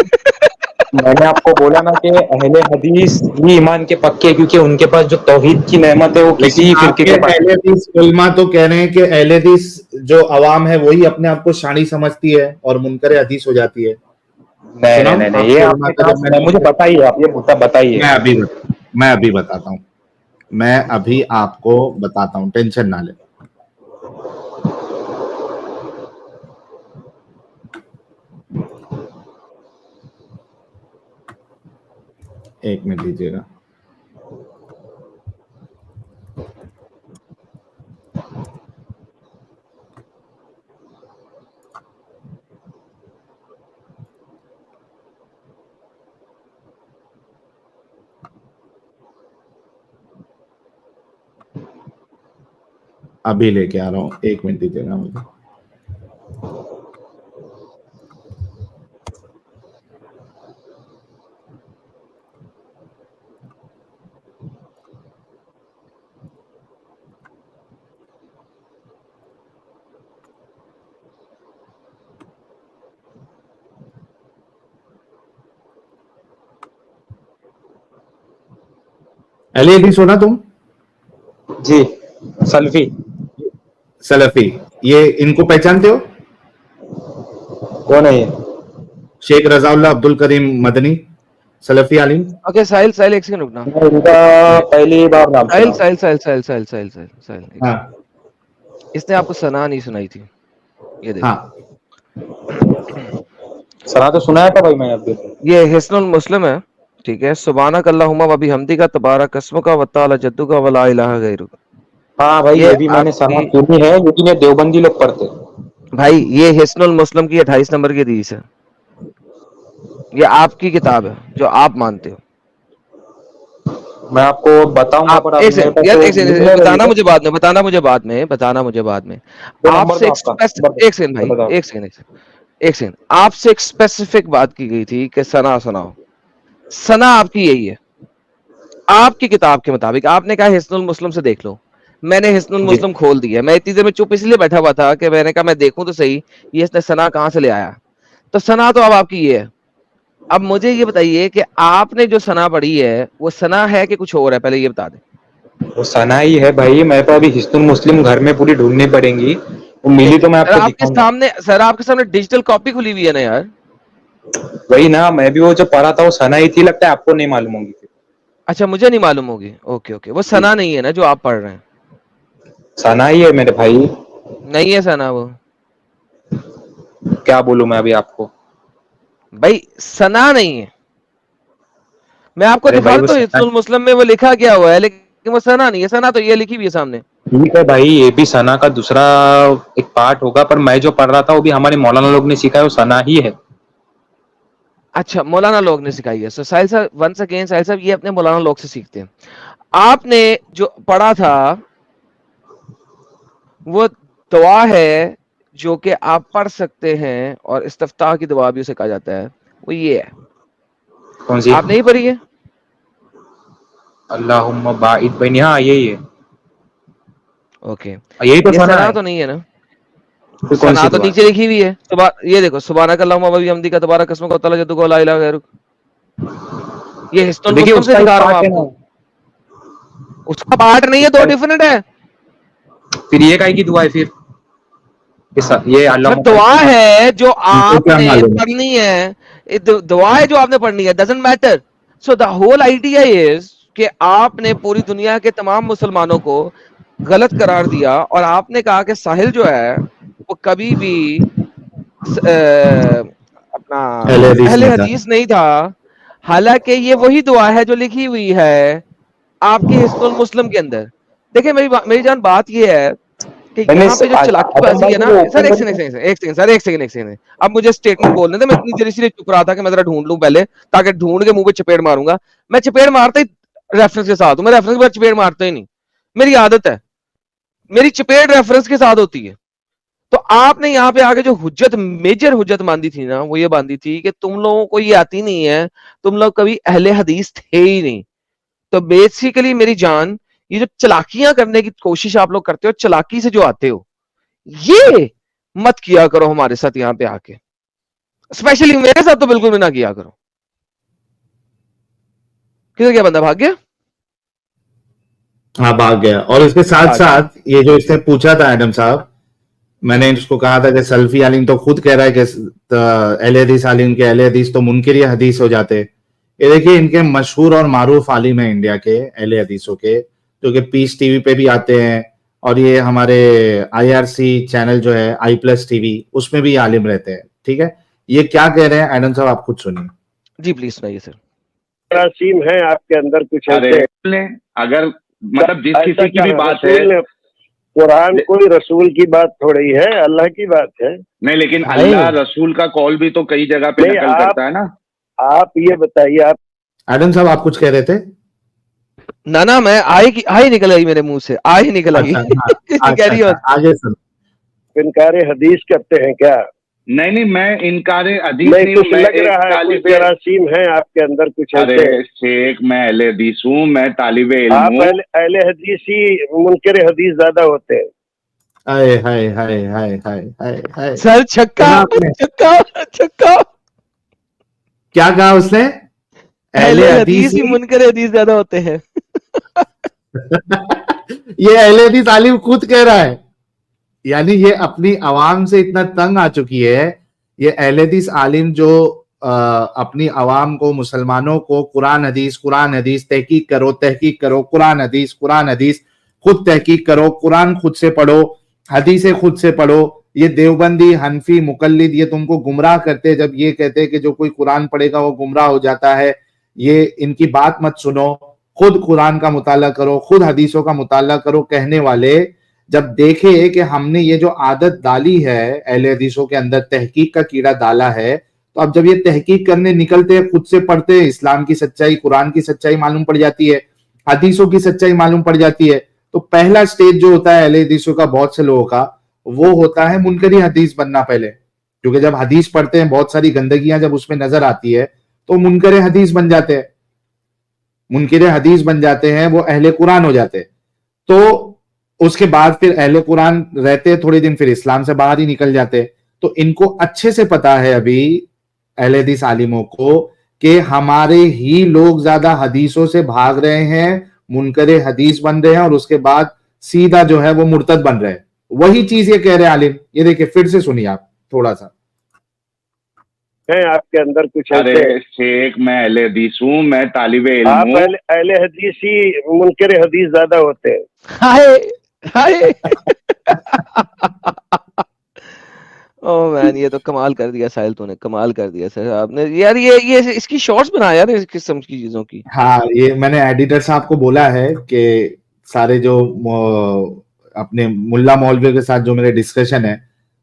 मैंने आपको बोला ना कि अहले हदीस ही ईमान के पक्के, क्योंकि उनके पास जो तौहीद की नेमत है वो किसी लेकिन फिरके आपके के पास। अहले हदीस उलमा तो कह रहे हैं कि अहले हदीस जो अवाम है वही अपने आप को शानी समझती है और मुनकर हदीस हो जाती है। नहीं सुनाओ नहीं नहीं, आपके ये उलमा आपके का जब पास मैंने मुझे बताइए, आप ये मुद्दा बताइए। मैं अभी बताता हूँ। मैं अभी आपको बताता हूँ, टेंशन ना ले। एक मिनट दीजिएगा। अभी लेके आ रहा हूँ, 1 मिनट दीजिएगा मुझे। अहले हदीस हो ना तुम? जी सल्फी। सलफी, ये इनको पहचानते हो? कौन है ये? शेख रजाउल्लाह अब्दुल करीम मदनी, सलफी आलिम। ओके साहिल, साहिल एक सेकंड रुकना। मैं इनका पहली बार नाम साहिल सुना। साहिल साहिल साहिल साहिल साहिल साहिल हाँ इसने आपको सना नहीं सुनाई थी, ये देखो। हाँ, सना तो सुनाया था भाई मैंने अभी। ये हिस्नुल मुस्लिम है, ठीक है। सुबानक अल्लाहुम्मा व बिहम्दिका तबारक अस्मुका व तआला जद्दुका व ला इलाहा गैरुक। हाँ भाई, ये भी मैंने सना आपकी सुनी है, लेकिन ये देवबंदी लोग पढ़ते। भाई ये हिस्नुल मुस्लिम की 28 नंबर की हदीस है। ये आपकी किताब है जो आप मानते हो। मैं आपको बताऊंगा, आप पर एक अभी मेरे सेकंड पास यार, तो एक सेकंड लिखने बताना वाली मुझे बाद में, बताना मुझे बाद में, बताना मुझे बाद में। नंबर आपसे दो एक आपका नंबर एक सेकंड भाई, बताओ। एक सेकंड एक सेकंड आपसे एक स्पेसिफिक बात की गई थी कि सना सुनाओ। सना आपकी यही है, आपकी किताब के मुताबिक। आपने कहा हिस्नुल मुस्लिम से देख लो, मैंने हिस्नुल जी मुस्लिम खोल दिया। मैं इतनी देर में चुप इसलिए बैठा हुआ था कि मैंने कहा मैं देखूं तो सही ये इसने सना कहां से ले आया। तो सना तो अब आपकी ये है। अब मुझे ये बताइए कि आपने जो सना पढ़ी है वो सना है कि कुछ और है, पहले ये बता दें। वो सना ही है भाई। मेरे को अभी हिस्नुल मुस्लिम घर में पूरी ढूंढनी पड़ेंगी, वो मिली तो मैं आपको दिखाऊंगा। सर आपके सामने डिजिटल कॉपी खुली हुई है ना यार। वही ना, मैं भी वो जो पढ़ा था वो सना ही थी, लगता है आपको नहीं मालूम होगी। अच्छा, मुझे नहीं मालूम होगी। ओके ओके, वो सना नहीं है ना जो आप पढ़ रहे हैं? सना ही है मेरे भाई। नहीं है सना वो। क्या बोलूं मैं अभी आपको? भाई सना नहीं है। मैं आपको अरे दिखा भाई वो देता हूँ हिस्नुल मुस्लिम में वो लिखा क्या हुआ है, लेकिन वो सना नहीं है। सना तो ये लिखी हुई है सामने। ठीक है भाई, ये भी सना का दूसरा एक पार्ट होगा, पर मैं जो पढ़ रहा था वो भी हमारे मौलाना लोग ने सिखाया, वो सना ही है। अच्छा, मौलाना लोग ने सिखाई है। सो साहिल साहब, वंस अगेन साहिल साहब, ये अपने मौलाना लोग से सीखते हैं। आपने जो पढ़ा था वो दुआ है जो कि आप पढ़ सकते हैं और इस्तिफ्ताह की दुआ भी उसे कहा जाता है, वो ये है। कौन सी? आप नहीं पढ़ी है? अल्लाहुम्मा बाइद बैनी, हाँ यही है। ओके, यही तो ये सना सना है। तो नहीं है ना? फिर कौन सना सी तो दुआ? नीचे लिखी हुई है। ये देखो, सुभानक अल्लाहुम्मा व बिहम्दिका तबारक अस्मुका व तआला जद्दुका व ला इलाहा गैरुक। ये तो हिस्नुल देखिए मुस्लिम से उसका एक दिखा रहा हूँ पार्ट है आपको। ना। उसका पार्ट नहीं है, दो डिफरेंट है। फिर ये काय की दुआ है फिर? ये सर अल्लाहुम्मा दुआ है जो उनको क्या आपने मालूम है? पढ़नी है, दुआ है जो आपने पढ़नी है, doesn't matter. So the whole idea is कि आपने पूरी दुनिया के तमाम मुसलमानों को गलत करार दिया और आपने कहा कि साहिल जो है वो कभी भी अपना अहले हदीस अहले नहीं था। हदीस नहीं था। हालांकि ये वही दुआ है जो लिखी हुई है आपके हिस्नुल मुस्लिम के अंदर। देखिए मेरी जान, बात ये है कि यहाँ पे जो चलाकीबाजी है ना सर, एक सेकंड, अब मुझे स्टेटमेंट बोलने दे। मैं इतनी देर इसलिए चुप रहा था कि मैं जरा ढूंढ लूं पहले, ताकि ढूंढ के मुंह पे चपेट मारूंगा। मैं चपेट मारता ही रेफरेंस के साथ हूं, मैं रेफरेंस के बाद चपेट मारता ही नहीं, मेरी आदत है। मेरी चपेट रेफरेंस के साथ होती है। तो आपने यहाँ पे आके जो हुज्जत, मेजर हुज्जत बांधी थी ना, वो ये बांधी थी कि तुम लोगों को ये आती नहीं है, तुम लोग कभी अहले हदीस थे ही नहीं। तो बेसिकली मेरी जान, ये जो चलाकियां करने की कोशिश आप लोग करते हो, चलाकी से जो आते हो, ये मत किया करो हमारे साथ यहाँ पे आके। स्पेशली मेरे साथ तो बिल्कुल भी ना किया करो। किधर गया बंदा? भाग गया? हाँ भाग गया। और इसके साथ भाग गया। साथ ये जो इसने पूछा था एडम साहब, मैंने इसको कहा था कि सल्फी आलिम तो खुद कह रहा है कि अहले हदीस आलिम के अहले हदीस तो मुनकिर हदीस हो जाते। ये देखिए इनके मशहूर और मारूफ आलिम है इंडिया के अहले हदीसों के, जो कि पीस टीवी पे भी आते हैं और ये हमारे आईआरसी चैनल जो है i+ टीवी उसमें भी आलिम रहते हैं। ठीक है, ये क्या कह रहे हैं एडम साहब आप खुद सुनिए। जी प्लीज सुनाइए सर। तरासीम है आपके अंदर कुछ अरे ऐसे। अगर मतलब जिस ऐसा किसी की क्या भी है? बात है, रसूल ने, कुरान कोई रसूल की बात थोड़ी है, अल्लाह की बात है। नहीं लेकिन भाई। अल्लाह रसूल का कॉल भी तो कई जगह पे नहीं, नकल करता है ना। आप ये बताइए, आप एडम साहब आप कुछ कह रहे थे? ना मैं आई निकल आई मेरे मुंह से, आई निकल आई। अच्छा हाँ, कैरी ऑन। आगे सुन। इनकार हदीस करते हैं क्या? नहीं मैं इनकारे हदीस नहीं, नहीं कुछ हूँ, मैं लग एक रहा है, कुछ तालिबे। जरासीम है आपके अंदर कुछ अरे ऐसे। शेख, मैं अहले हदीस हूँ, मैं तालिबे इल्म आप हूँ। अहले हदीस ही मुनकर हदीस ज्यादा होते हैं। हाय हाय हाय हाय हाय हाय हाय। सर छक्का, सुना आपने? छक्का छक्का। क्या कहा उसने? अहले हदीस ही मुनकर हदीस ज्यादा होते हैं। ये अहले हदीस आलिम खुद कह रहा है। यानी ये अपनी आवाम से इतना तंग आ चुकी है, ये अहले हदीस आलिम जो अपनी आवाम को, मुसलमानों को कुरान हदीस तहकीक करो, कुरान हदीस खुद तहकीक करो, कुरान खुद से पढ़ो, हदीसें खुद से पढ़ो। ये देवबंदी, हनफी, मुकल्लिद ये तुमको गुमराह करते, जब ये कहते हैं कि जो कोई कुरान पढ़ेगा वो गुमराह हो जाता है। ये इनकी बात मत सुनो, खुद कुरान का मुताला करो, खुद हदीसों का मुताला करो। कहने वाले जब देखे कि हमने ये जो आदत डाली है, अहले हदीसों के अंदर तहकीक का कीड़ा डाला है, तो अब जब ये तहकीक करने निकलते हैं, खुद से पढ़ते हैं, इस्लाम की सच्चाई, कुरान की सच्चाई मालूम पड़ जाती है, हदीसों की सच्चाई मालूम पड़ जाती है, तो पहला स्टेज जो होता है अहले हदीसों का, बहुत से लोगों का, वो होता है मुनकरी हदीस बनना पहले। क्योंकि जब हदीस पढ़ते हैं, बहुत सारी गंदगियां जब उसमें नजर आती है, तो मुनकर हदीस बन जाते हैं, मुनकर हदीस बन जाते हैं, वो अहले कुरान हो जाते हैं। तो उसके बाद फिर अहले कुरान रहते थोड़े दिन, फिर इस्लाम से बाहर ही निकल जाते। तो इनको अच्छे से पता है अभी अहले हदीस आलिमों को कि हमारे ही लोग ज्यादा हदीसों से भाग रहे हैं, मुनकर हदीस बन रहे हैं, और उसके बाद सीधा जो है वो मुर्तद बन रहे हैं। वही चीज ये कह रहे हैं आलिम। ये देखिए फिर से सुनिए आप थोड़ा सा। है आपके अंदर कुछ ऐसे। अरे शेख, मैं अहले हदीस हूँ, मैं तालिबे इल्म आप हूँ। अहले हदीस ही मुनकर हदीस ज्यादा होते हैं। हाय हाय। ओ मैन, ये तो कमाल कर दिया साहिल, तूने कमाल कर दिया सर आपने यार। ये इसकी शॉर्ट्स बना यार, इस किस्म की चीजों की। हाँ, ये मैंने एडिटर साहब को बोला है कि सारे जो अपने मुल्ला मौलवी के साथ जो मेरे डिस्कशन है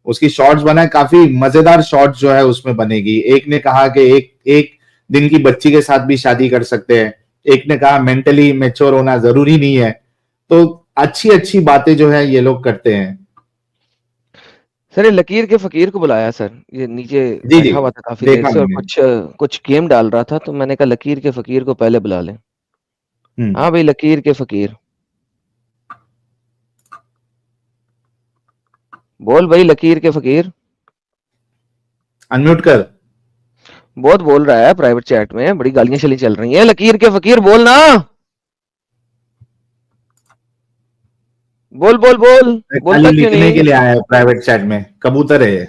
उसकी शॉर्ट्स बनाए, काफी मजेदार शॉर्ट्स जो है उसमें बनेगी। एक ने कहा कि एक दिन की बच्ची के साथ भी शादी कर सकते हैं, एक ने कहा मेंटली मैच्योर होना जरूरी नहीं है। तो अच्छी अच्छी बातें जो है ये लोग करते हैं। सर ये लकीर के फकीर को बुलाया सर, ये नीचे जी, जी, बैठा हुआ था काफी देखा देर से और मैंने। कुछ गेम डाल रहा था, तो मैंने कहा लकीर के फकीर को पहले बुला लें। हाँ भाई लकीर के फकीर, बोल भाई लकीर के फकीर। अनम्यूट कर। बहुत बोल रहा है प्राइवेट चैट में, बड़ी गालियां चली चल रही हैं। लकीर के फकीर बोल ना, बोल बोल बोल, खाली बोलता क्यों लिखने नहीं? के लिए आया है प्राइवेट चैट में, कबूतर है ये।